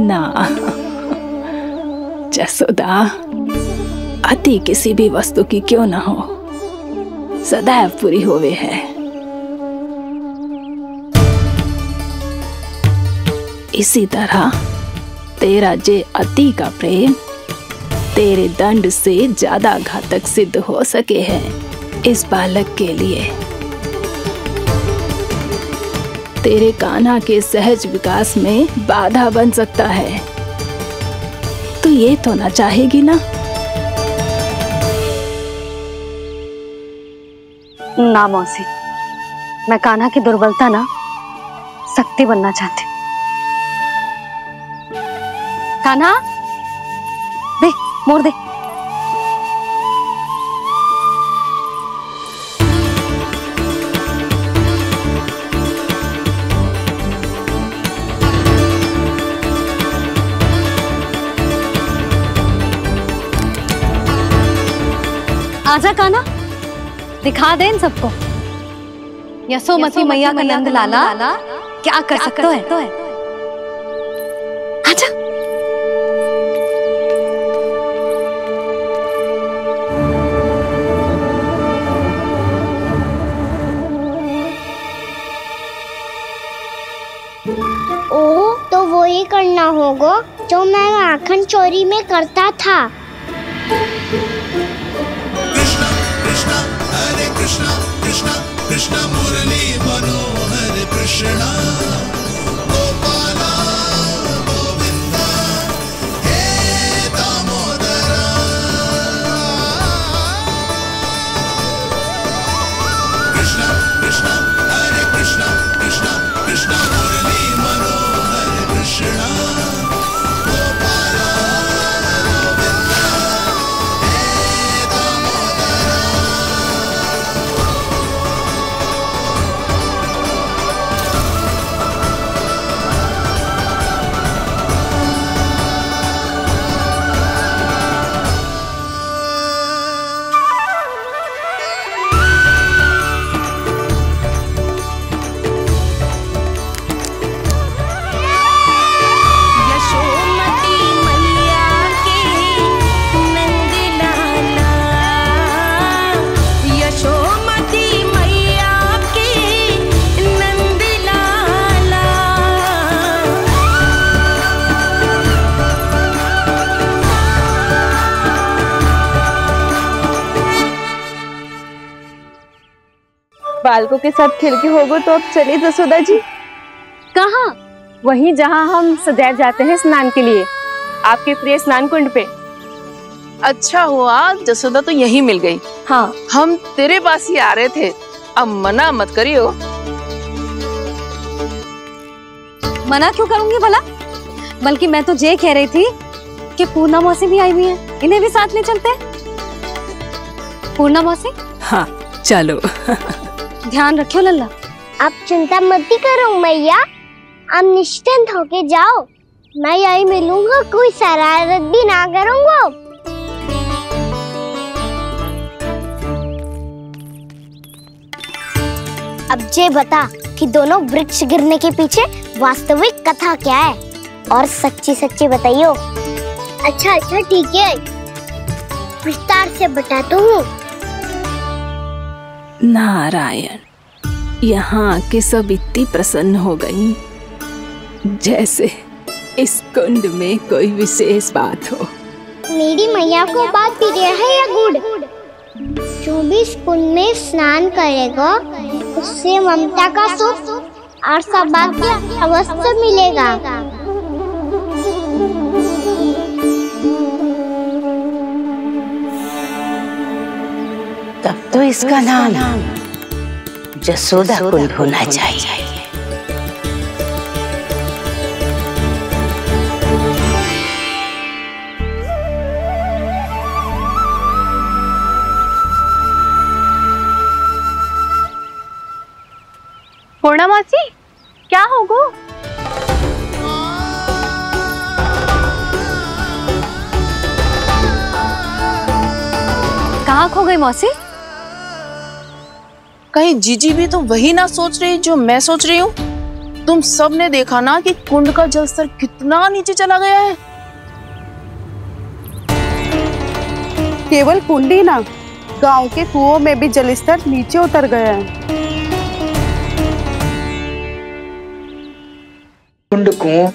ना। जसोदा, अति किसी भी वस्तु की क्यों ना हो, सदैव पूरी होवे है। इसी तरह तेरा जे अति का प्रेम तेरे दंड से ज्यादा घातक सिद्ध हो सके है इस बालक के लिए। तेरे कान्हा के सहज विकास में बाधा बन सकता है। तू ये तो ना चाहेगी ना? ना मौसी, मैं कान्हा की दुर्बलता ना शक्ति बनना चाहती। कान्हा दे, मोड़ दे। आजा कान्हा, दिखा दे इन सबको यशोमती मैया का नंद लाला क्या कर सकता है। आजा। ओ तो वो ही करना होगा जो मैं माखन चोरी में करता था। कृष्णा कृष्णा कृष्णा मुरली मनोहर कृष्णा गोपाला गोविंदा हे दामोदरा। कृष्णा कृष्णा हरे कृष्णा कृष्णा कृष्णा मुरली मनोहर कृष्णा गोपाला गोविंदा हे दामोदरा। बालकों के साथ खेल के होगो तो अब चलिए जसोदा जी। कहाँ? वहीं जहाँ हम सदैव जाते हैं स्नान के लिए, आपके प्रिय स्नान कुंड पे। अच्छा हुआ जसोदा तो यहीं मिल गई। हाँ, हम तेरे पास ही आ रहे थे, अब मना मत करियो। मना क्यों करूंगी भला? बल्कि मैं तो ये कह रही थी कि पूर्णा मौसी भी आई हुई है, इन्हें भी साथ ले चलते हैं। पूर्णा मौसी? हाँ चलो। ध्यान रखियो लल्ला। आप चिंता मत करो मैया, आप निश्चिंत होके जाओ, मैं यही मिलूंगा, कोई शरारत भी ना करूंगा। अब ये बता कि दोनों वृक्ष गिरने के पीछे वास्तविक कथा क्या है, और सच्ची सच्ची बताइयो। अच्छा अच्छा ठीक है, विस्तार से बताता हूँ। नारायण, यहाँ के सब इतनी प्रसन्न हो गई जैसे इस कुंड में कोई विशेष बात हो। मेरी मैया को बात प्रिय है या गुड़? जो भी इस कुंड में स्नान करेगा उससे ममता का सुख और सौभाग्य अवश्य मिलेगा। तब तो इसका नाम जसोदा कुंड होना चाहिए। पूर्णा मासी, क्या होगो? कहाँ खो गई मौसी? कहीं जीजी भी तो वही ना सोच रही जो मैं सोच रही हूँ। तुम सब ने देखा ना कि कुंड का जलस्तर कितना नीचे चला गया है। केवल कुंड ही ना, गांव के कुओं में भी जलस्तर नीचे उतर गया है। कुंड, कुओं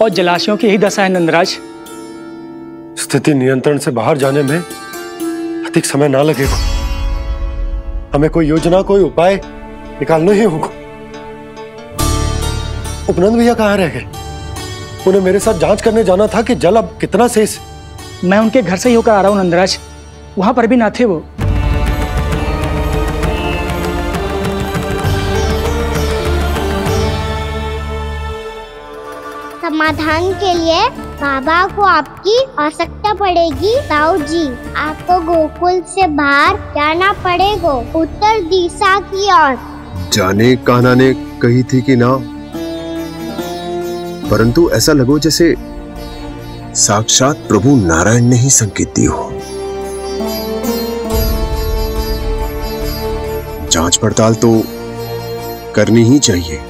और जलाशयों की यही दशा है नंदराज। स्थिति नियंत्रण से बाहर जाने में अधिक समय ना लगेगा। हमें कोई योजना, कोई उपाय निकालना ही होगा। उपनंद भैया कहाँ रह गए? उन्हें मेरे साथ जांच करने जाना था कि जल अब कितना शेष। मैं उनके घर से ही होकर आ रहा हूँ नंदराज, वहां पर भी ना थे वो। समाधान के लिए बाबा को आपकी आवश्यकता पड़ेगी। ताऊ जी, आपको गोकुल से बाहर जाना पड़ेगा, उत्तर दिशा की ओर। जाने कान्हा ने कही थी कि ना, परंतु ऐसा लगो जैसे साक्षात प्रभु नारायण ने ही संकेत दी हो। जांच पड़ताल तो करनी ही चाहिए।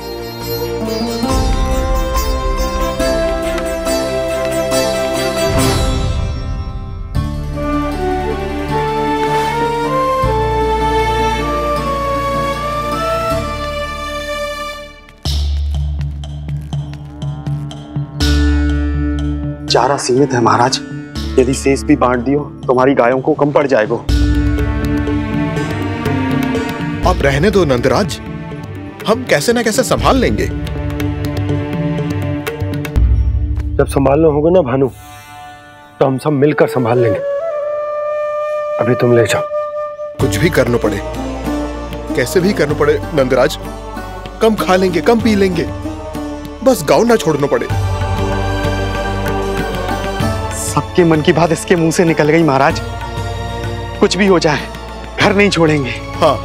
चारा सीमित है महाराज, यदि शेष भी बांट दियो तो हमारी गायों को कम पड़ जाएगा। आप रहने दो नंदराज, हम कैसे न कैसे संभाल लेंगे। जब संभालना होगा ना भानु, तो हम सब मिलकर संभाल लेंगे। अभी तुम ले जाओ। कुछ भी करना पड़े, कैसे भी करना पड़े नंदराज, कम खा लेंगे, कम पी लेंगे, बस गांव ना छोड़ना पड़े। सबके मन की बात इसके मुंह से निकल गई महाराज। कुछ भी हो जाए घर नहीं छोड़ेंगे। हाँ,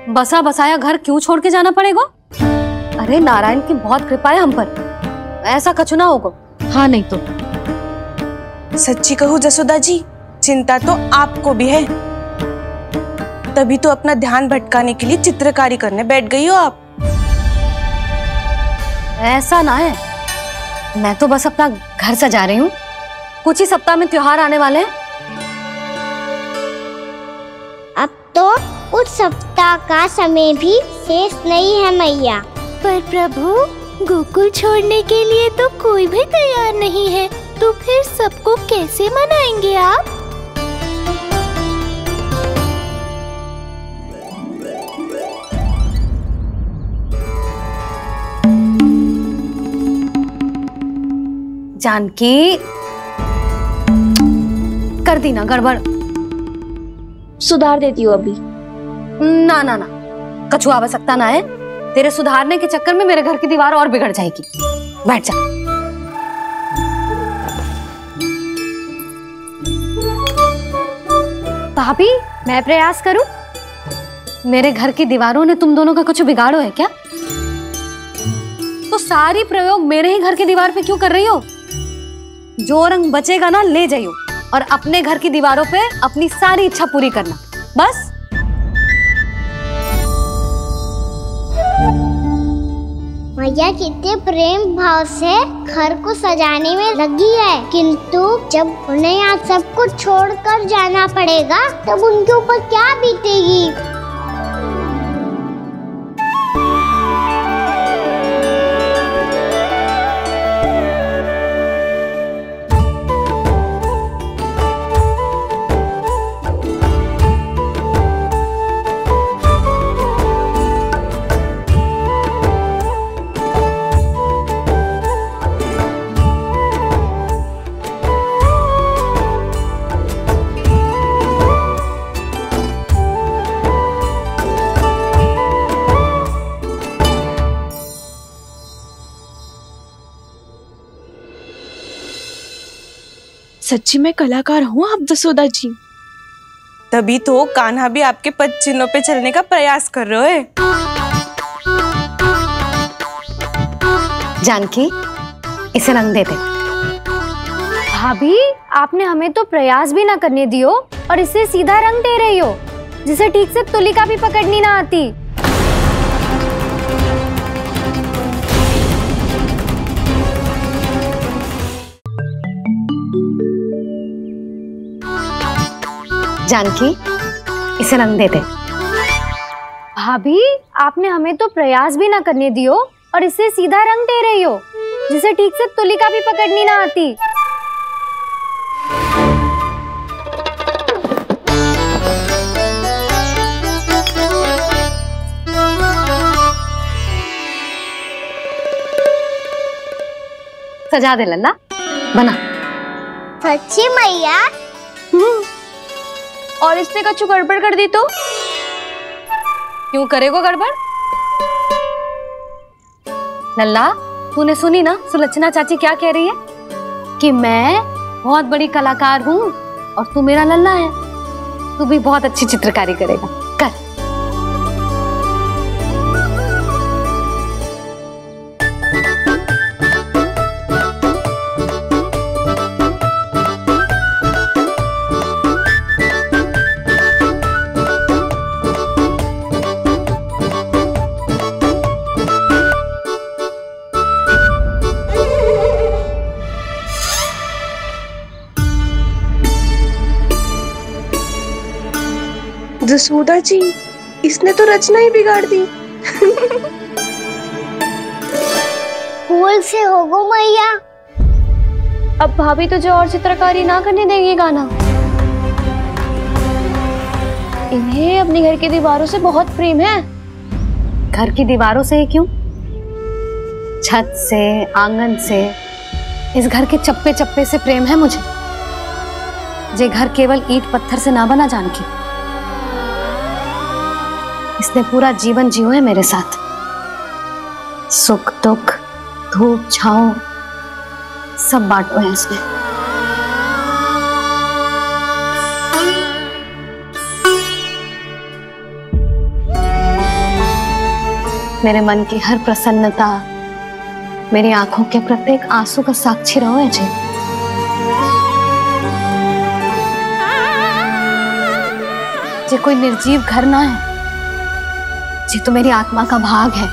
बसा बसाया घर क्यों छोड़ के जाना पड़ेगा? अरे नारायण की बहुत कृपा है हम पर, ऐसा कछु ना होगा। हाँ नहीं तो सच्ची कहूँ जसोदा जी, चिंता तो आपको भी है, तभी तो अपना ध्यान भटकाने के लिए चित्रकारी करने बैठ गई हो आप। ऐसा ना है, मैं तो बस अपना घर सजा रही हूँ। कुछ ही सप्ताह में त्योहार आने वाले हैं। अब तो कुछ सप्ताह का समय भी शेष नहीं है मैया। पर प्रभु, गोकुल छोड़ने के लिए तो कोई भी तैयार नहीं है, तो फिर सबको कैसे मनाएंगे आप? जानकी, कर दी ना गड़बड़। सुधार देती हूँ अभी। ना ना ना, कछु आवश्यकता ना है। तेरे सुधारने के चक्कर में मेरे घर की दीवार और बिगड़ जाएगी। बैठ जा। भाभी, मैं प्रयास करूं? मेरे घर की दीवारों ने तुम दोनों का कुछ बिगाड़ो है क्या? तो सारी प्रयोग मेरे ही घर की दीवार पे क्यों कर रही हो? जो रंग बचेगा ना ले जाइयो और अपने घर की दीवारों पे अपनी सारी इच्छा पूरी करना, बस। मैया कितने प्रेम भाव से घर को सजाने में लगी है, किंतु जब उन्हें यहाँ सब कुछ छोड़कर जाना पड़ेगा तब उनके ऊपर क्या बीतेगी। सच्ची में कलाकार हूँ आप जसोदा जी। तभी तो कान्हा भी आपके पद चिन्हों पे चलने का प्रयास कर रहे हैं। जानकी, इसे रंग दे दे। भाभी, आपने हमें तो प्रयास भी ना करने दियो और इसे सीधा रंग दे रही हो, जिसे ठीक से तुलिका भी पकड़नी ना आती। जानकी, इसे रंग दे दे। भाभी, आपने हमें तो प्रयास भी ना करने दियो और इसे सीधा रंग दे रही हो, जिसे ठीक से तुलिका भी पकड़नी ना आती। सजा दे लल्ला, बना। सच्ची मैया? और इसने कछु गड़बड़ कर दी तो? क्यों करेगो गड़बड़? लल्ला, तूने सुनी ना सुलक्षणा चाची क्या कह रही है? कि मैं बहुत बड़ी कलाकार हूँ और तू मेरा लल्ला है, तू भी बहुत अच्छी चित्रकारी करेगा, कर। जसोदा जी, इसने तो रचना ही बिगाड़ दी। फूल से होगो मैया। अब भाभी तुझे और चित्रकारी ना करने देंगी गाना। इन्हें अपने घर की दीवारों से बहुत प्रेम है। घर की दीवारों से ही क्यों, छत से, आंगन से, इस घर के चप्पे चप्पे से प्रेम है मुझे। ये घर केवल ईंट पत्थर से ना बना जानकी, इसने पूरा जीवन जियो है मेरे साथ। सुख दुख, धूप छांव सब बांटो है इसने। मेरे मन की हर प्रसन्नता, मेरी आंखों के प्रत्येक आंसू का साक्षी रहो है जी। ये कोई निर्जीव घर ना है, ये तो मेरी आत्मा का भाग है।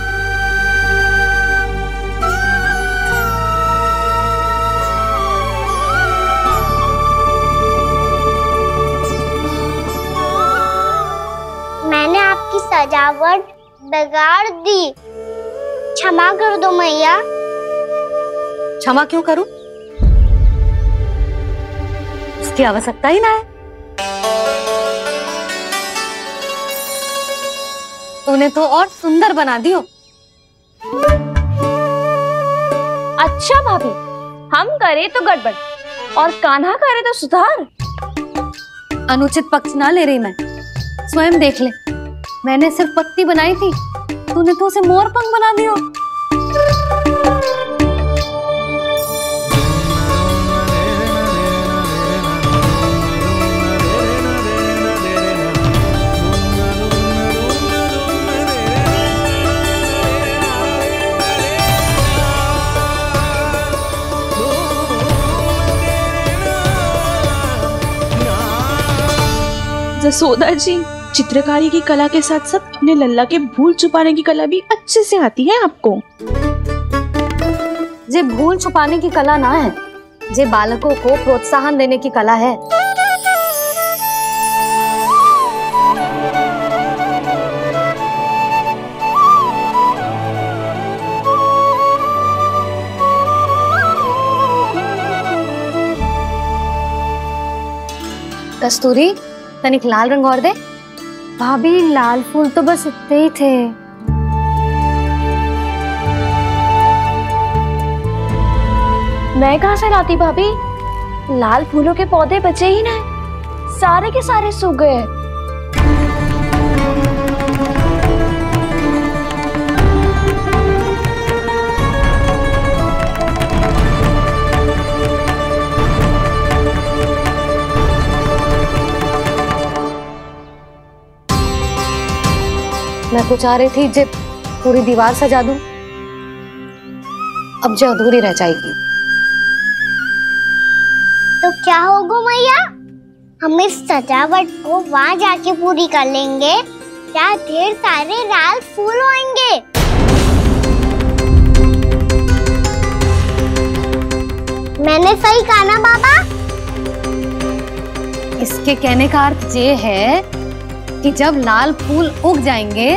मैंने आपकी सजावट बिगाड़ दी, क्षमा कर दो मैया। क्षमा क्यों करूं? उसकी आवश्यकता ही ना है। तूने तो और सुंदर बना दियो। अच्छा भाभी, हम करे तो गड़बड़ और कान्हा करे तो सुधार। अनुचित पक्ष ना ले रही मैं, स्वयं देख ले। मैंने सिर्फ पत्ती बनाई थी, तूने तो उसे मोर पंख बना दियो। जसोदा जी, चित्रकारी की कला के साथ साथ अपने लल्ला के भूल छुपाने की कला भी अच्छे से आती है आपको। जे भूल छुपाने की कला ना है, जे बालकों को प्रोत्साहन देने की कला है। कस्तूरी, तनिक लाल रंग और दे। भाभी लाल फूल तो बस इतने ही थे। मैं कहाँ से लाती भाभी? लाल फूलों के पौधे बचे ही नहीं, सारे के सारे सूख गए। मैं तो चाह रही थी जब पूरी दीवार सजा दूं, अब जो अधूरी रह जाएगी। तो क्या होगा मैया, हम इस सजावट को वहाँ जाके पूरी कर लेंगे, क्या ढेर सारे लाल फूल होंगे। मैंने सही कहा ना बाबा? इसके कहने का अर्थ ये है कि जब लाल फूल उग जाएंगे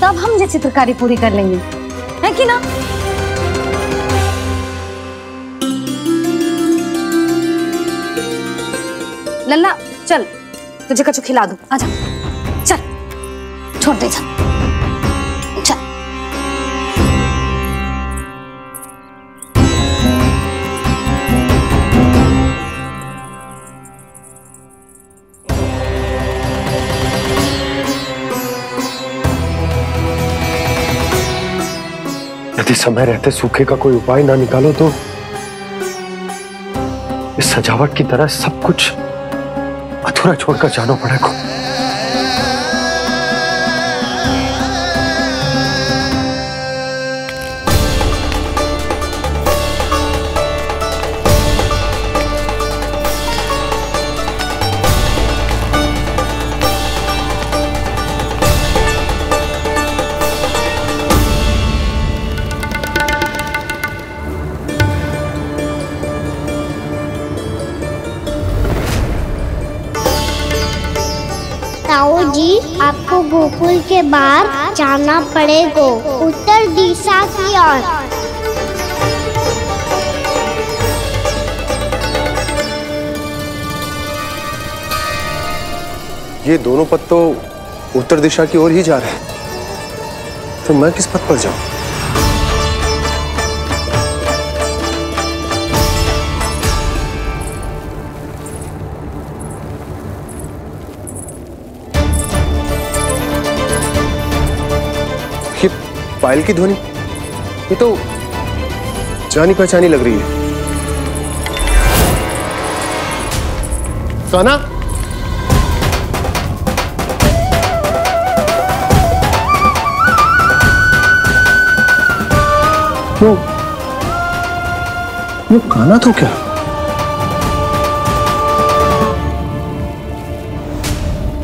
तब हम ये चित्रकारी पूरी कर लेंगे, है कि ना? लल्ला चल, तुझे कछु खिला दूं, आजा, चल, छोड़ दे, चल, चल। यदि समय रहते सूखे का कोई उपाय ना निकालो तो इस सजावट की तरह सब कुछ अधूरा छोड़कर जाना पड़ेगा। ताऊ जी, आपको गोकुल के बाहर जाना पड़ेगा, उत्तर दिशा की ओर। ये दोनों पथ तो उत्तर दिशा की ओर ही जा रहे हैं, तो मैं किस पथ पर जाऊं? ये पायल की ध्वनि, ये तो जानी पहचानी लग रही है। कान्हा, वो कान्हा तो क्या?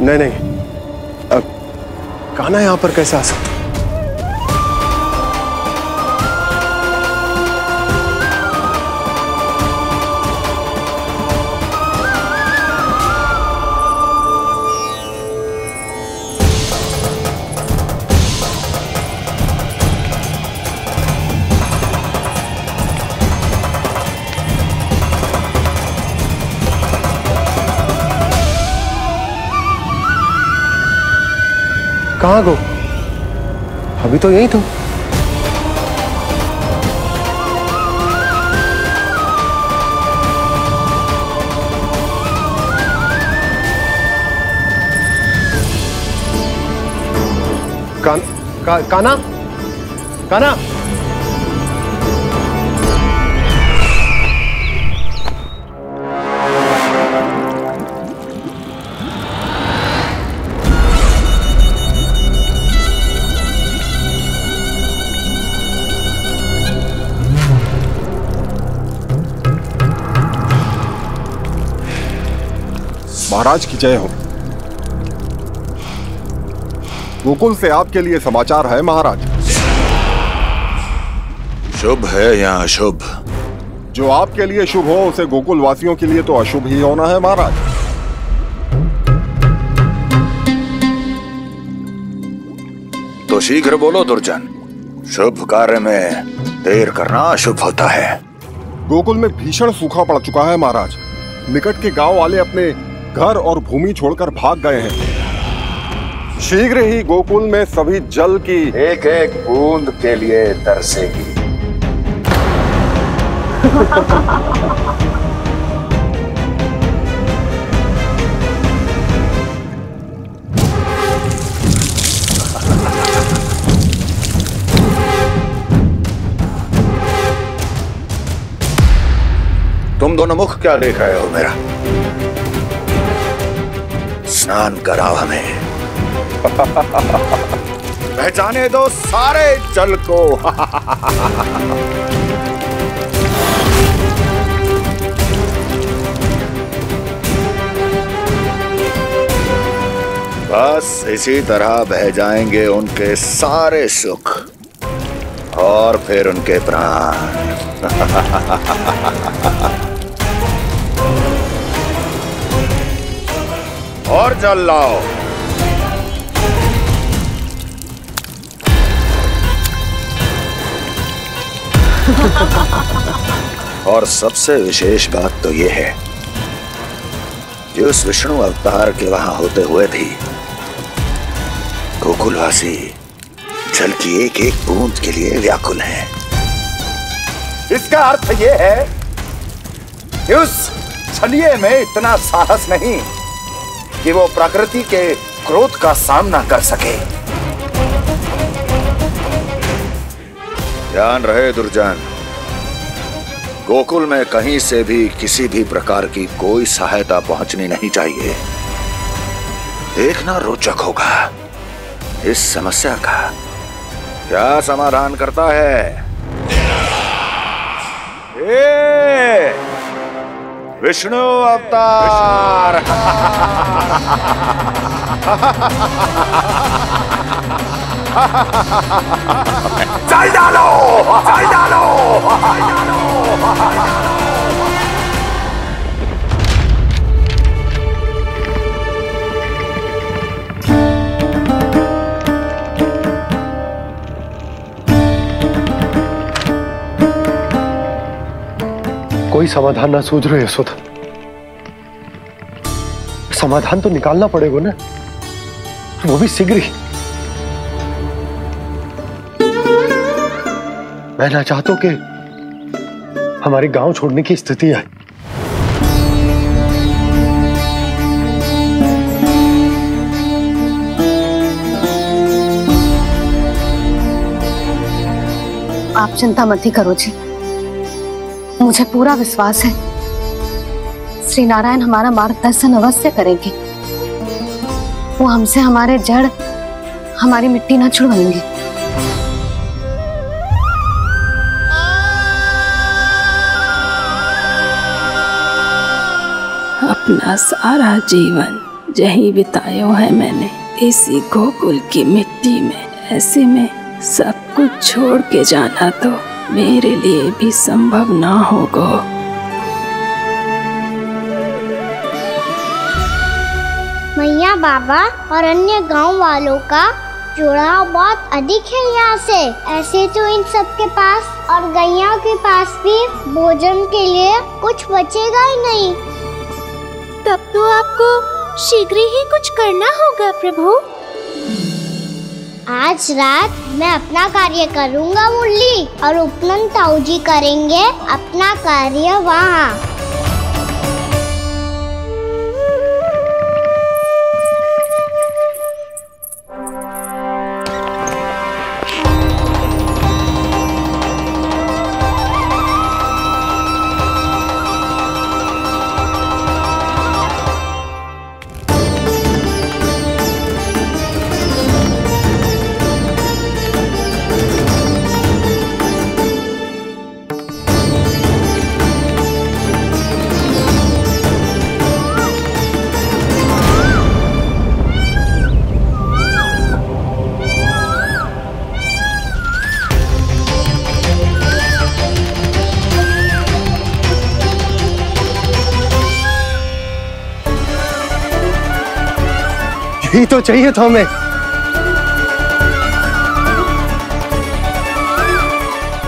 नहीं नहीं, अब कान्हा यहां पर कैसे आ सकता? कहाँ गो? अभी तो यही तो। कान्हा, कान्हा, महाराज की जय हो। गोकुल से आपके लिए समाचार है महाराज। शुभ है या अशुभ? जो आपके लिए शुभ हो उसे गोकुल वासियों के लिए तो अशुभ ही होना है महाराज। तो शीघ्र बोलो दुर्जन, शुभ कार्य में देर करना अशुभ होता है। गोकुल में भीषण सूखा पड़ चुका है महाराज। निकट के गांव वाले अपने घर और भूमि छोड़कर भाग गए हैं। शीघ्र ही गोकुल में सभी जल की एक एक बूंद के लिए तरसेगी। तुम दोनों मुख क्या देख रहे हो मेरा? स्नान कराओ हमें। पहचाने दो सारे जल को। बस इसी तरह बह जाएंगे उनके सारे सुख और फिर उनके प्राण। और जल लाओ। और सबसे विशेष बात तो यह है कि उस विष्णु अवतार के वहां होते हुए भी गोकुलवासी जल की एक एक बूंद के लिए व्याकुल हैं। इसका अर्थ यह है कि उस छलिए में इतना साहस नहीं कि वो प्रकृति के क्रोध का सामना कर सके। ध्यान रहे दुर्जन, गोकुल में कहीं से भी किसी भी प्रकार की कोई सहायता पहुंचनी नहीं चाहिए। देखना रोचक होगा इस समस्या का क्या समाधान करता है। विष्णु अवतार। चल डालो, चल डालो, चल डालो। कोई समाधान ना सूझ रहे यशोदा। समाधान तो निकालना पड़ेगा ना, वो भी शीघ्र ही। मैं ना चाहता कि हमारे गांव छोड़ने की स्थिति आए। आप चिंता मत ही करो जी, मुझे पूरा विश्वास है श्री नारायण हमारा मार्गदर्शन अवश्य करेंगे। वो हमसे हमारे जड़, हमारी मिट्टी न छुड़वाएंगे। अपना सारा जीवन यही बितायो है मैंने, इसी गोकुल की मिट्टी में। ऐसे में सब कुछ छोड़ के जाना तो मेरे लिए भी संभव ना होगा। मैया बाबा और अन्य गांव वालों का जुड़ाव बहुत अधिक है यहाँ से। ऐसे तो इन सब के पास और गैया के पास भी भोजन के लिए कुछ बचेगा ही नहीं। तब तो आपको शीघ्र ही कुछ करना होगा प्रभु। आज रात मैं अपना कार्य करूँगा मुरली, और उपनंद ताऊ जी करेंगे अपना कार्य वहाँ। ही तो चाहिए था हमें।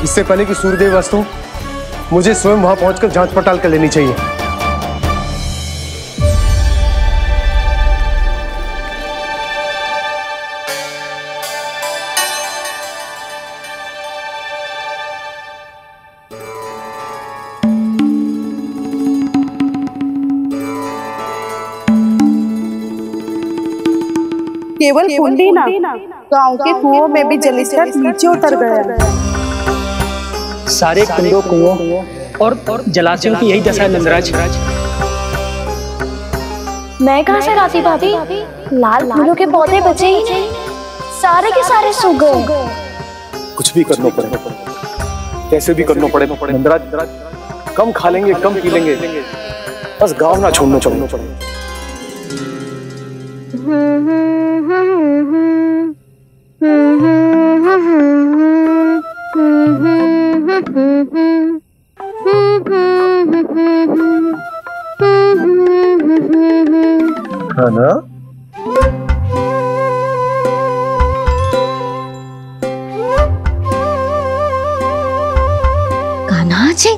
इससे पहले कि सूर्यदेव वस्तु, मुझे स्वयं वहां पहुंचकर जांच पड़ताल कर लेनी चाहिए। केवल कुंडी ना, गांव के कुओं में भी जलस्तर नीचे उतर गया। सारे कुंडों, कुओं और जलाशयों की यही दशा है नंदराज। मैं कहाँ से लाती भाभी? लाल फूलों के पौधे बचे ही नहीं, सारे के सारे सूख गए। कुछ भी करना पड़ेगा, कैसे भी करना पड़ेगा नंदराज। कम खा लेंगे, कम पी लेंगे, बस गांव ना छोड़ना चाहिए। खाना कान्हा जी,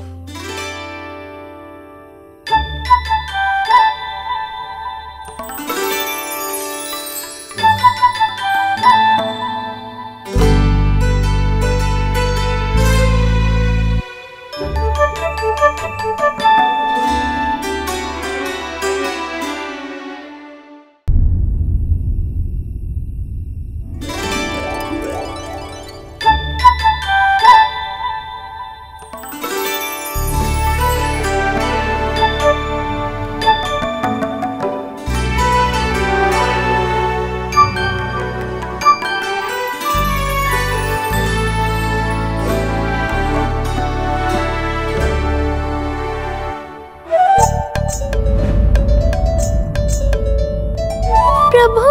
प्रभु,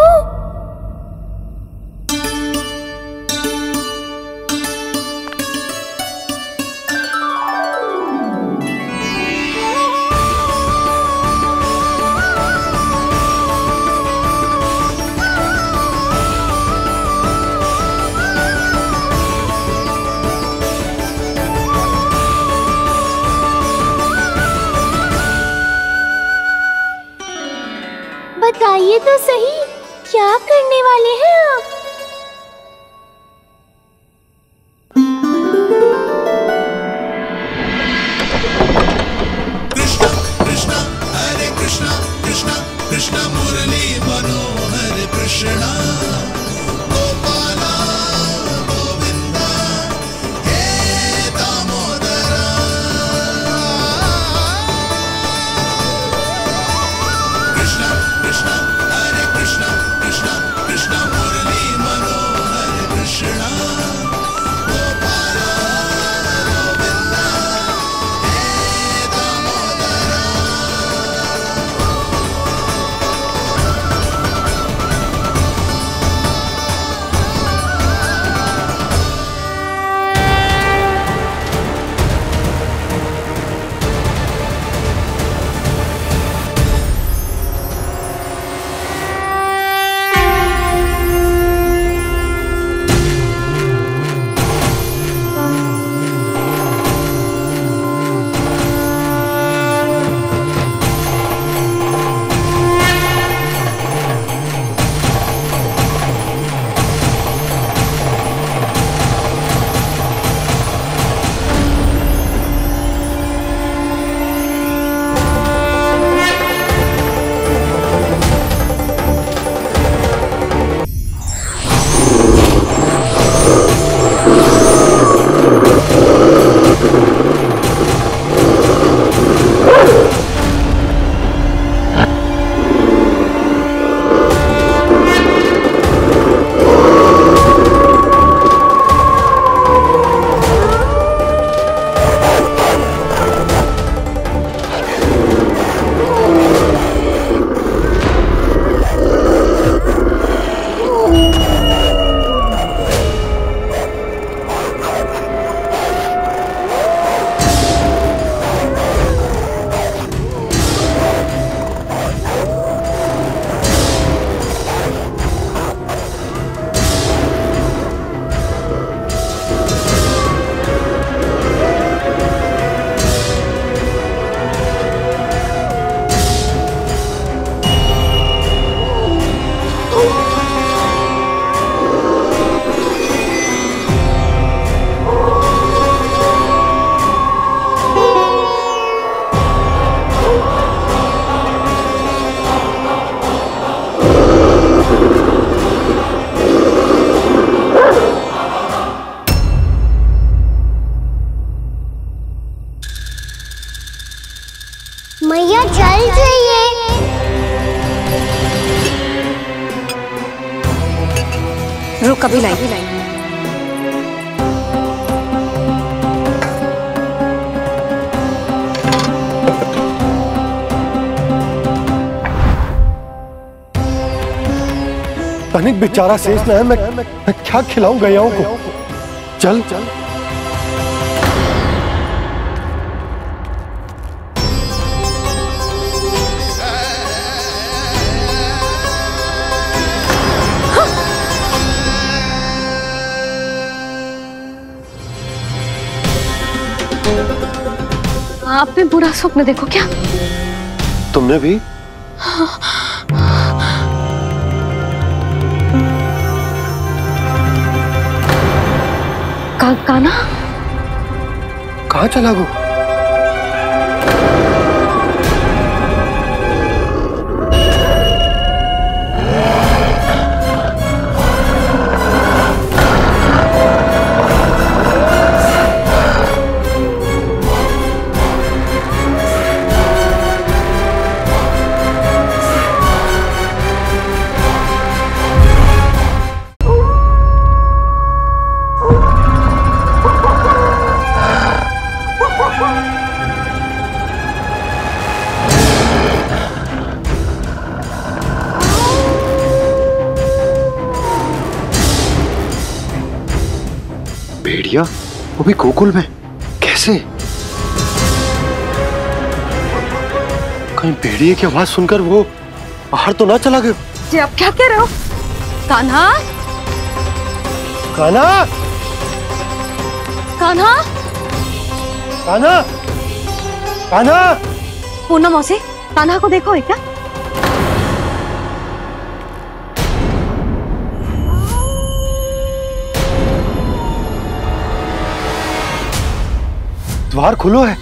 बताइए तो सही, क्या करने वाले हैं आप? कृष्ण मुरली मनोहर कृष्ण गोपाला गोविंदा हे दामोदरा। कृष्ण कृष्ण हरे कृष्ण कृष्ण कृष्ण मुरली कभी लाई। तनिक बेचारा शेष न है, मैं क्या खिलाऊं गयाओं को। चल चल आपने बुरा स्वप्न देखो क्या? तुमने भी? कान्हा कहाँ चला गो? भेड़िया वो भी गोकुल में कैसे? कहीं भेड़िए की आवाज सुनकर वो बाहर तो ना चला गया? जी आप क्या कह रहे हो? कान्हा कान्हा कान्हा कान्हा कान्हा पूनम मौसी, कान्हा को देखो है क्या? द्वार खुलो है।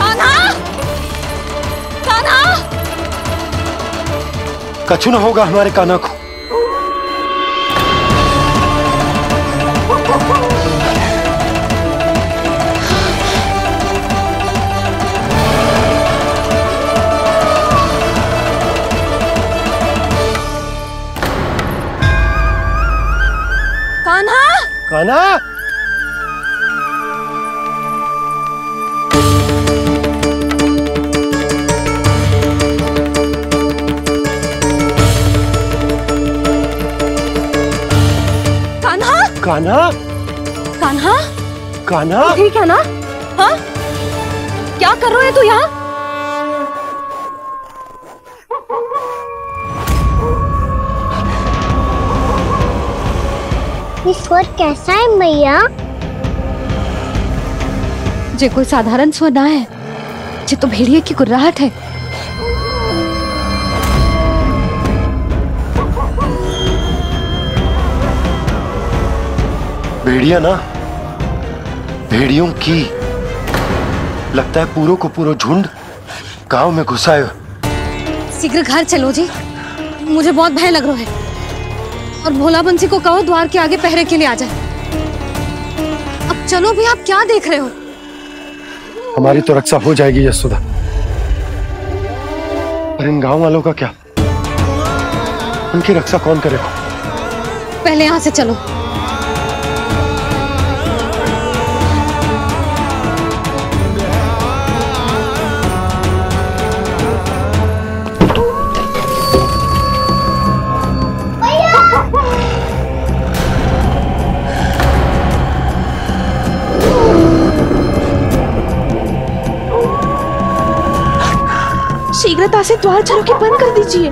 कान्हा कान्हा कछु ना होगा हमारे कान्हा को। कान्हा कान्हा कान्हा कान्हा कान्हा ठीक है ना? हाँ क्या कर रहे हो तू यहाँ? स्वर कैसा है मैया? जे कोई साधारण स्वर ना है, जे तो भेड़िए की गुर्राहट है। भेड़िया ना, भेड़ियों की लगता है पूरो को पूरो झुंड गांव में घुसा है। शीघ्र घर चलो जी, मुझे बहुत भय लग रहा है। और भोला बंसी को कहो द्वार के आगे पहरे के लिए आ जाए। अब चलो भी, आप क्या देख रहे हो? हमारी तो रक्षा हो जाएगी यशोदा, पर इन गांव वालों का क्या? उनकी रक्षा कौन करेगा? पहले यहाँ से चलो। शीघ्रता से द्वार झरोखे बंद कर दीजिए।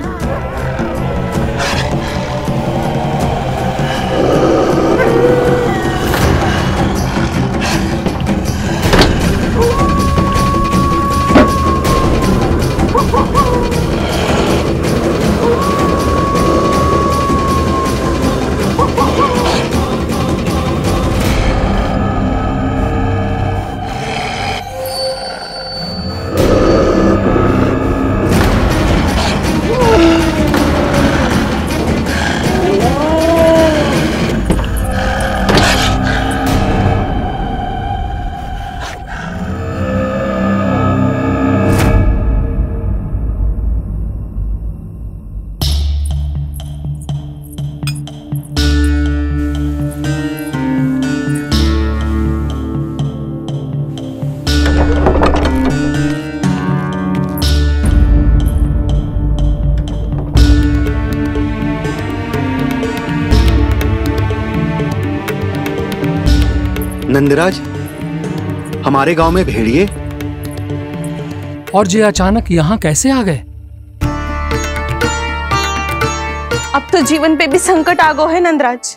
नंदराज, हमारे गांव में भेड़िए और ये अचानक यहाँ कैसे आ गए? अब तो जीवन पे भी संकट आ गो है नंदराज।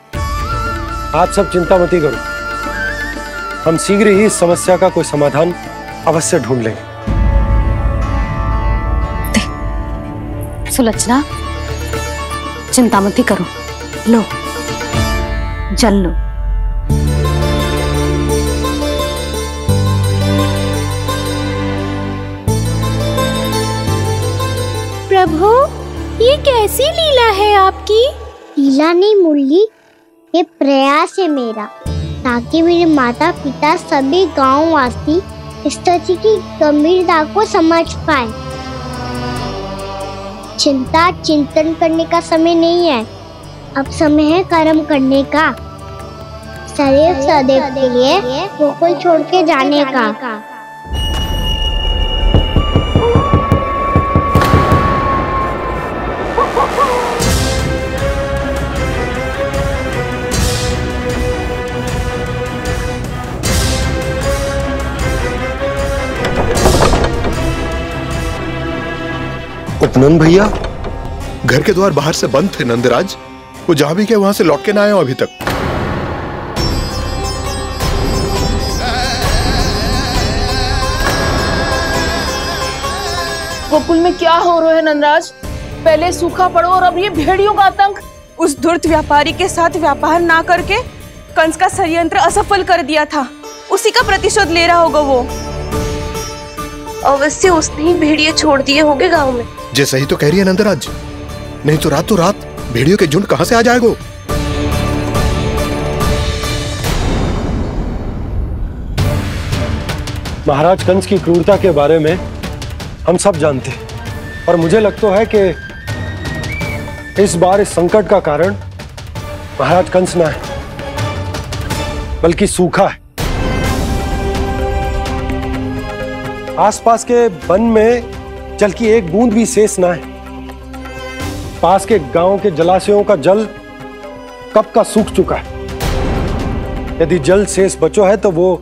आप सब चिंता मत करो, हम शीघ्र ही इस समस्या का कोई समाधान अवश्य ढूंढ लेंगे। सुलोचना, चिंता मत करो, लो जल लो। प्रभु, ये कैसी लीला है आपकी? लीला नहीं मुरली, ये प्रयास है मेरा, ताकि मेरे माता पिता सभी गांव वासी इस स्थिति की गंभीरता को समझ पाए। चिंता चिंतन करने का समय नहीं है, अब समय है कर्म करने का, सदैव सदैव के लिए गोकुल छोड़ के जाने का। उपनंद भैया, घर के द्वार बाहर से बंद थे नंदराज, वो जहां भी गए वहां से लौट के ना आए हो अभी तक। गोकुल में क्या हो रहा है नंदराज? पहले सूखा पड़ो और अब ये भेड़ियों का आतंक। उस धूर्त व्यापारी के साथ व्यापार ना करके कंस का षड्यंत्र असफल कर दिया था, उसी का प्रतिशोध ले रहा होगा वो। अवश्य उसने ही भेड़िए छोड़ दिए होंगे गांव में। जे सही तो कह रही है नंदराज, नहीं तो रात भेड़ियों के झुंड कहां से आ जाएगा? महाराज कंस की क्रूरता के बारे में हम सब जानते हैं, और मुझे लगता है कि इस बार इस संकट का कारण महाराज कंस ना है, बल्कि सूखा है। आसपास के वन में जल की एक बूंद भी शेष ना है। पास के गांव के जलाशयों का जल कब का सूख चुका है। यदि जल शेष बचो है तो वो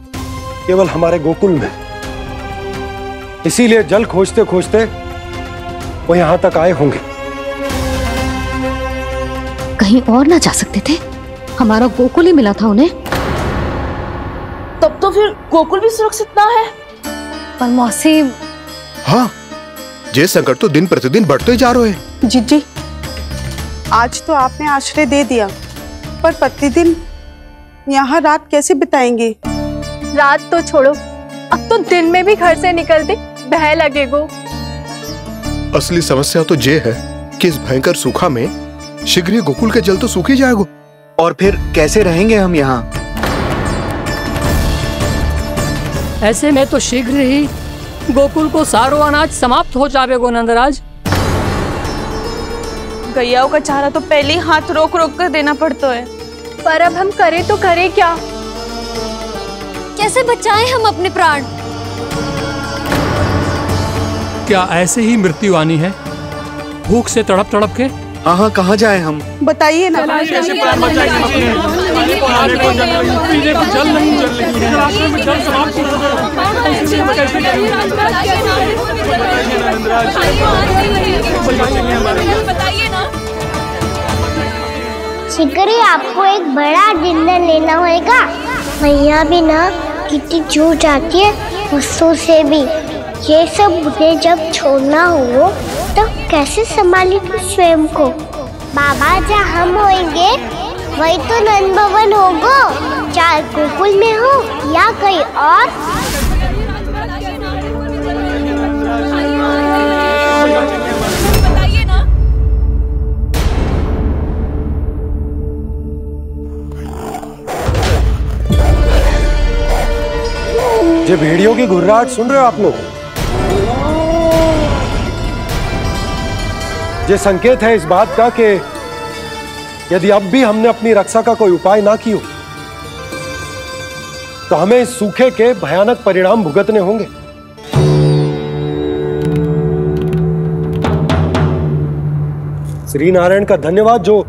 केवल हमारे गोकुल में। इसीलिए जल खोजते खोजते वो यहां तक आए होंगे। कहीं और ना जा सकते थे? हमारा गोकुल ही मिला था उन्हें। तब तो फिर गोकुल भी सुरक्षित ना है। पर मौसी, हाँ, ये संकट तो दिन प्रतिदिन बढ़ते जा रहे हैं। जीजी, आज तो आपने आश्रय दे दिया, पर प्रतिदिन यहाँ रात कैसे बिताएंगे? रात तो छोड़ो, अब तो दिन में भी घर से निकलते भय लगेगो। असली समस्या तो ये है कि इस भयंकर सूखा में शीघ्र ही गोकुल के जल तो सूख ही जाएगा। और फिर कैसे रहेंगे हम यहाँ? ऐसे में तो शीघ्र ही गोकुल को सारो अनाज समाप्त हो जाएगा नंदराज। गैयाओं का चारा तो पहले ही हाथ रोक रोक कर देना पड़ता है। पर अब हम करें तो करें क्या? कैसे बचाएं हम अपने प्राण? क्या ऐसे ही मृत्यु आनी है, भूख से तड़प तड़प के? हाँ हाँ, कहाँ जाए हम? बताइए ना। कैसे प्राण बचाएंगे अपने? खाने को जल नहीं, पीने को जल नहीं, जलाशय में जल समाप्त हो शीघ्र ही आपको एक बड़ा निर्णय लेना होगा। मैया भी ना कितनी जूझ जाती है गुस्सों से भी। ये सब उन्हें जब छोड़ना हो तो कैसे संभाले तू स्वयं को? बाबा जहाँ हम होंगे वही तो नंद भवन होगा, चाहे गोकुल में हो या कहीं और। ये भेड़ियों की घुर्राहट सुन रहे हो आप लोग? ये संकेत है इस बात का कि यदि अब भी हमने अपनी रक्षा का कोई उपाय ना किया तो हमें इस सूखे के भयानक परिणाम भुगतने होंगे। श्री नारायण का धन्यवाद जो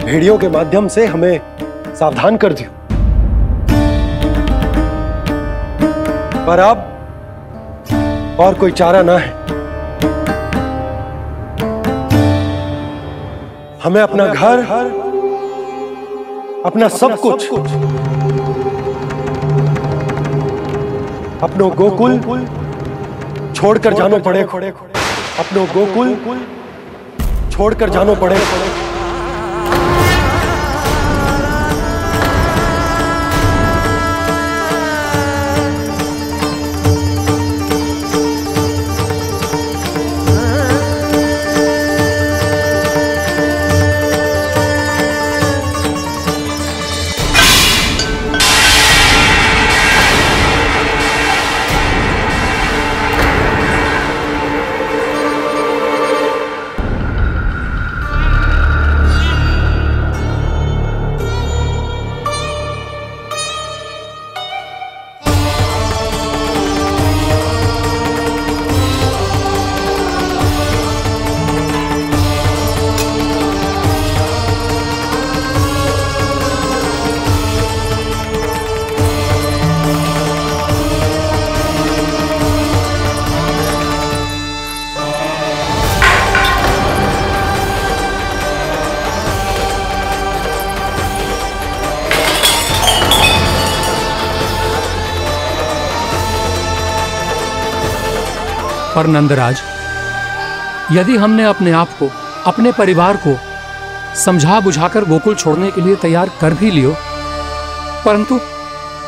भेड़ियों के माध्यम से हमें सावधान कर दिया। पर अब और कोई चारा ना है। हमें अपना घर, अपना सब कुछ, अपनों गोकुल छोड़कर जानो पड़ेगा। अपनों गोकुल छोड़कर जानो पड़ेगा। पर नंदराज, यदि हमने अपने आप को, अपने परिवार को समझा बुझाकर गोकुल छोड़ने के लिए तैयार कर भी लियो, परंतु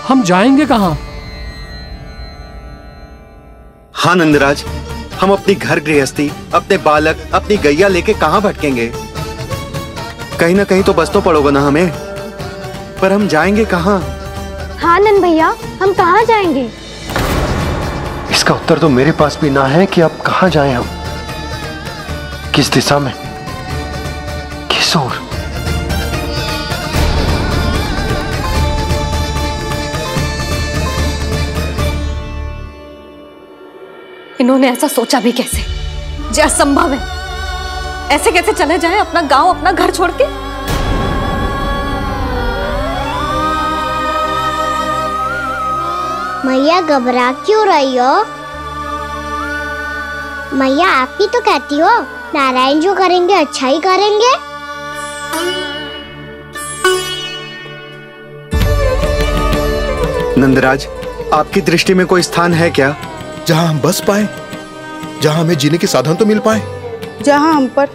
हम जाएंगे कहां? हाँ नंदराज, हम अपनी घर गृहस्थी, अपने बालक, अपनी गैया लेके कहां भटकेंगे? कहीं ना कहीं तो बस तो पड़ोगा ना हमें, पर हम जाएंगे कहां? हाँ नंद भैया, हम कहाँ जाएंगे? इसका उत्तर तो मेरे पास भी ना है कि अब कहां जाएं हम, किस दिशा में, किस ओर। इन्होंने ऐसा सोचा भी कैसे? जो असंभव है। ऐसे कैसे चले जाएं अपना गांव, अपना घर छोड़ के? मैया घबरा क्यों रही हो? मैया आप ही तो कहती हो नारायण जो करेंगे अच्छा ही करेंगे। नंदराज, आपकी दृष्टि में कोई स्थान है क्या जहां हम बस पाए, जहां हमें जीने के साधन तो मिल पाए, जहां हम पर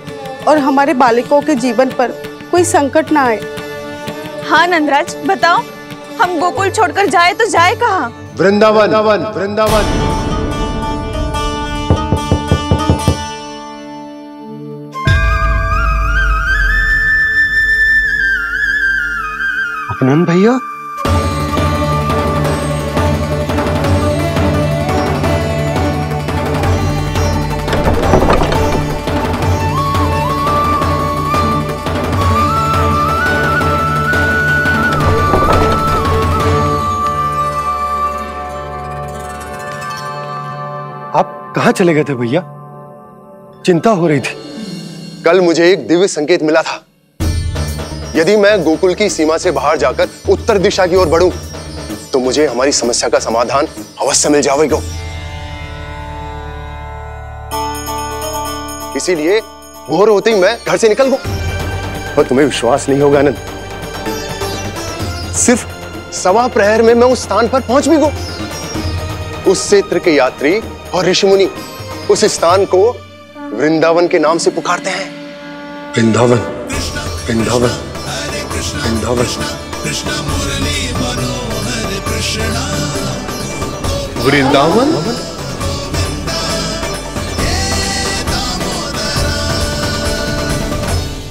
और हमारे बालकों के जीवन पर कोई संकट ना आए? हाँ नंदराज, बताओ, हम गोकुल छोड़कर जाए तो जाए कहाँ? वृंदावन, वृंदावन। अपनन भैया, कहां चले गए थे भैया? चिंता हो रही थी। कल मुझे एक दिव्य संकेत मिला था। यदि मैं गोकुल की सीमा से बाहर जाकर उत्तर दिशा की ओर बढ़ूं, तो मुझे हमारी समस्या का समाधान अवश्य मिल जाएगा। इसीलिए भोर होते ही मैं घर से निकल गया। और तुम्हें विश्वास नहीं होगा आनंद, सिर्फ सवा प्रहर में मैं उस स्थान पर पहुंच भी गया। उस क्षेत्र के यात्री और ऋषि मुनि उस स्थान को वृंदावन के नाम से पुकारते हैं। वृंदावन, वृंदावन, वृंदावन। वृंदावन?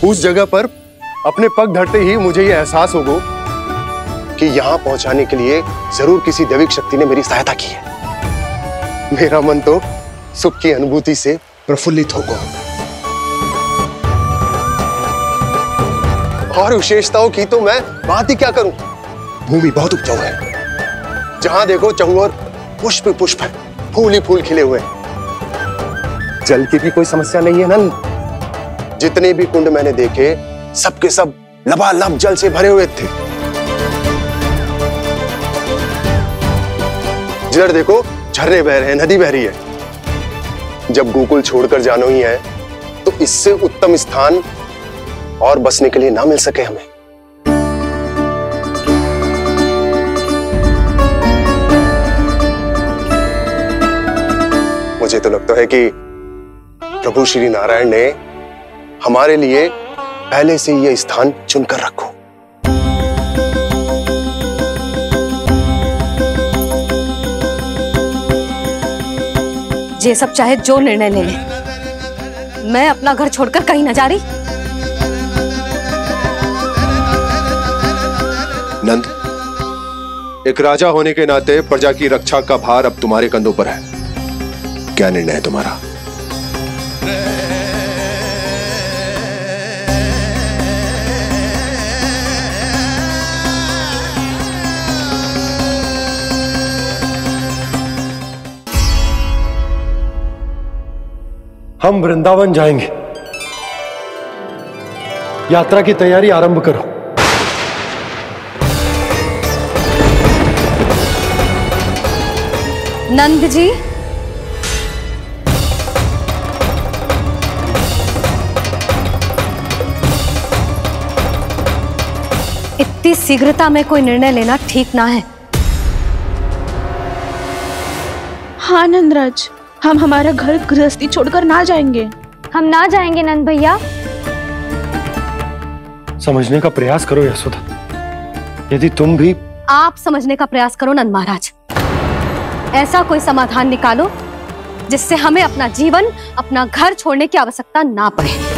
उस जगह पर अपने पग धरते ही मुझे यह एहसास होगा कि यहां पहुंचाने के लिए जरूर किसी दैविक शक्ति ने मेरी सहायता की है। मेरा मन तो सुख की अनुभूति से प्रफुल्लित होगा। और विशेषताओं की तो मैं बात ही क्या करूं। भूमि बहुत उपजाऊ है, जहां देखो चहुओर पुष्प पुष्प है, फूल ही फूल खिले हुए हैं। जल की भी कोई समस्या नहीं है नंद। जितने भी कुंड मैंने देखे सबके सब लबालब जल से भरे हुए थे। जिधर देखो झरने बह रहे हैं, नदी बह रही है। जब गोकुल छोड़कर जाना ही है तो इससे उत्तम स्थान और बसने के लिए ना मिल सके हमें। मुझे तो लगता है कि प्रभु श्री नारायण ने हमारे लिए पहले से यह स्थान चुनकर रखो। ये सब चाहे जो निर्णय ले ले, मैं अपना घर छोड़कर कहीं न जा रही। नंद, एक राजा होने के नाते प्रजा की रक्षा का भार अब तुम्हारे कंधों पर है। क्या निर्णय है तुम्हारा? हम वृंदावन जाएंगे। यात्रा की तैयारी आरंभ करो। नंद जी, इतनी शीघ्रता में कोई निर्णय लेना ठीक ना है। हाँ नंदराज, हम हमारा घर गृहस्थी छोड़कर ना जाएंगे। हम ना जाएंगे नंद भैया। समझने का प्रयास करो यशोदा। यदि तुम भी आप समझने का प्रयास करो नंद महाराज। ऐसा कोई समाधान निकालो जिससे हमें अपना जीवन, अपना घर छोड़ने की आवश्यकता ना पड़े।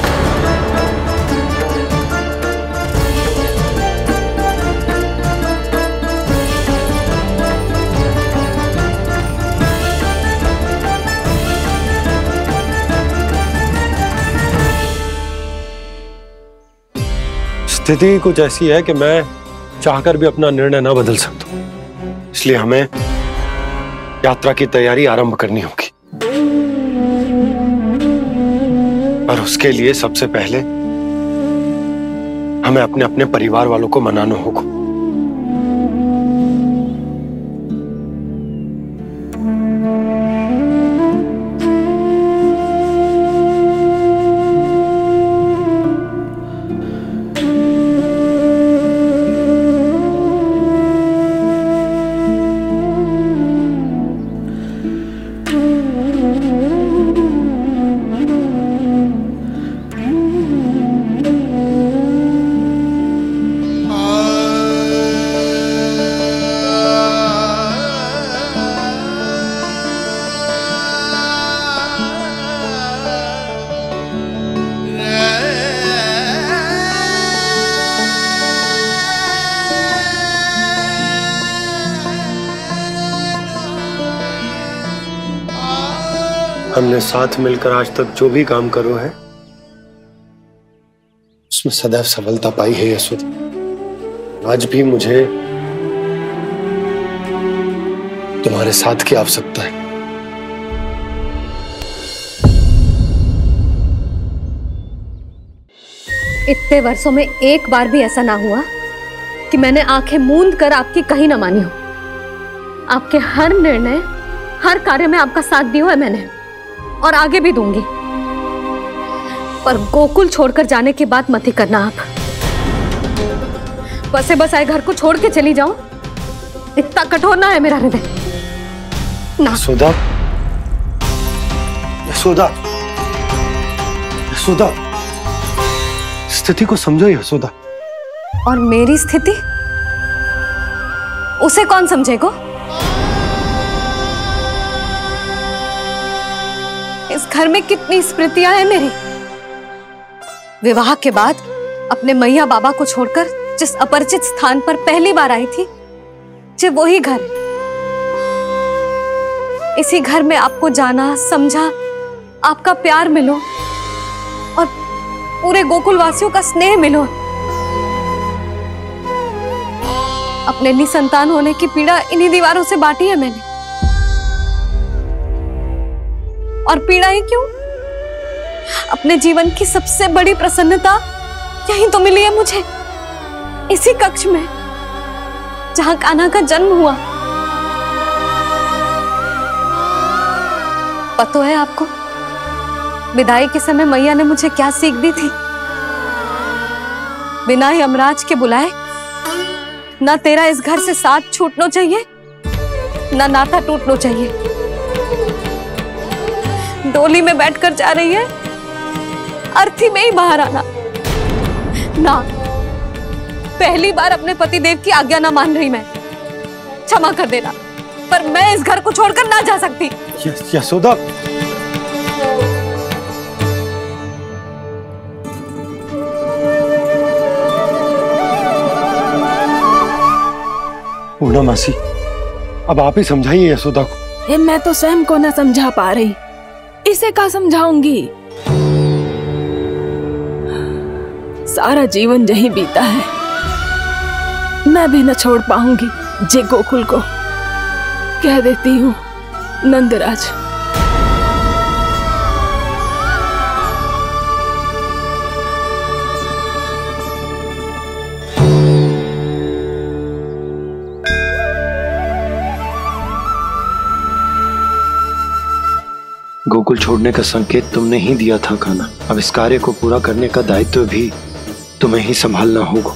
स्थिति कुछ ऐसी है कि मैं चाहकर भी अपना निर्णय ना बदल सकता, इसलिए हमें यात्रा की तैयारी आरंभ करनी होगी। और उसके लिए सबसे पहले हमें अपने अपने परिवार वालों को मनाना होगा। हमने साथ मिलकर आज तक जो भी काम करो है उसमें सदैव सफलता पाई है यशोदा। आज भी मुझे तुम्हारे साथ की आवश्यकता है। इतने वर्षों में एक बार भी ऐसा ना हुआ कि मैंने आंखें मूंद कर आपकी कहीं ना मानी हो। आपके हर निर्णय, हर कार्य में आपका साथ दिया है मैंने, और आगे भी दूंगी। पर गोकुल छोड़कर जाने की बात मत ही करना आप। बसे बसाए घर को छोड़ के चली जाऊं, इतना कठोर ना है मेरा हृदय ना। यशोदा, यशोदा, यशोदा, स्थिति को समझो यशोदा। और मेरी स्थिति उसे कौन समझेगा? इस घर में कितनी स्मृतियां हैं मेरी। विवाह के बाद अपने मैया बाबा को छोड़कर जिस अपरिचित स्थान पर पहली बार आई थी, जो वही घर। इसी घर में आपको जाना, समझा, आपका प्यार मिलो और पूरे गोकुल वासियों का स्नेह मिलो। अपने निसंतान होने की पीड़ा इन्हीं दीवारों से बांटी है मैंने। और पीड़ा ही क्यों? अपने जीवन की सबसे बड़ी प्रसन्नता यहीं तो मिली है मुझे, इसी कक्ष में जहां कान्हा का जन्म हुआ। पता है आपको विदाई के समय मैया ने मुझे क्या सीख दी थी? बिना यमराज के बुलाए ना तेरा इस घर से साथ छूटना चाहिए, ना नाता टूटना चाहिए। डोली में बैठकर जा रही है, अर्थी में ही बाहर आना ना। पहली बार अपने पति देव की आज्ञा ना मान रही मैं, क्षमा कर देना, पर मैं इस घर को छोड़कर ना जा सकती। यशोदा, पूर्णा मासी, अब आप ही समझाइए यशोदा को। मैं तो स्वयं को न समझा पा रही, इसे क्या समझाऊंगी? सारा जीवन यही बीता है, मैं भी न छोड़ पाऊंगी। जे गोकुल को कह देती हूँ नंदराज। गोकुल छोड़ने का संकेत तुमने ही दिया था कान्हा। अब इस कार्य को पूरा करने का दायित्व भी तुम्हें ही संभालना होगा।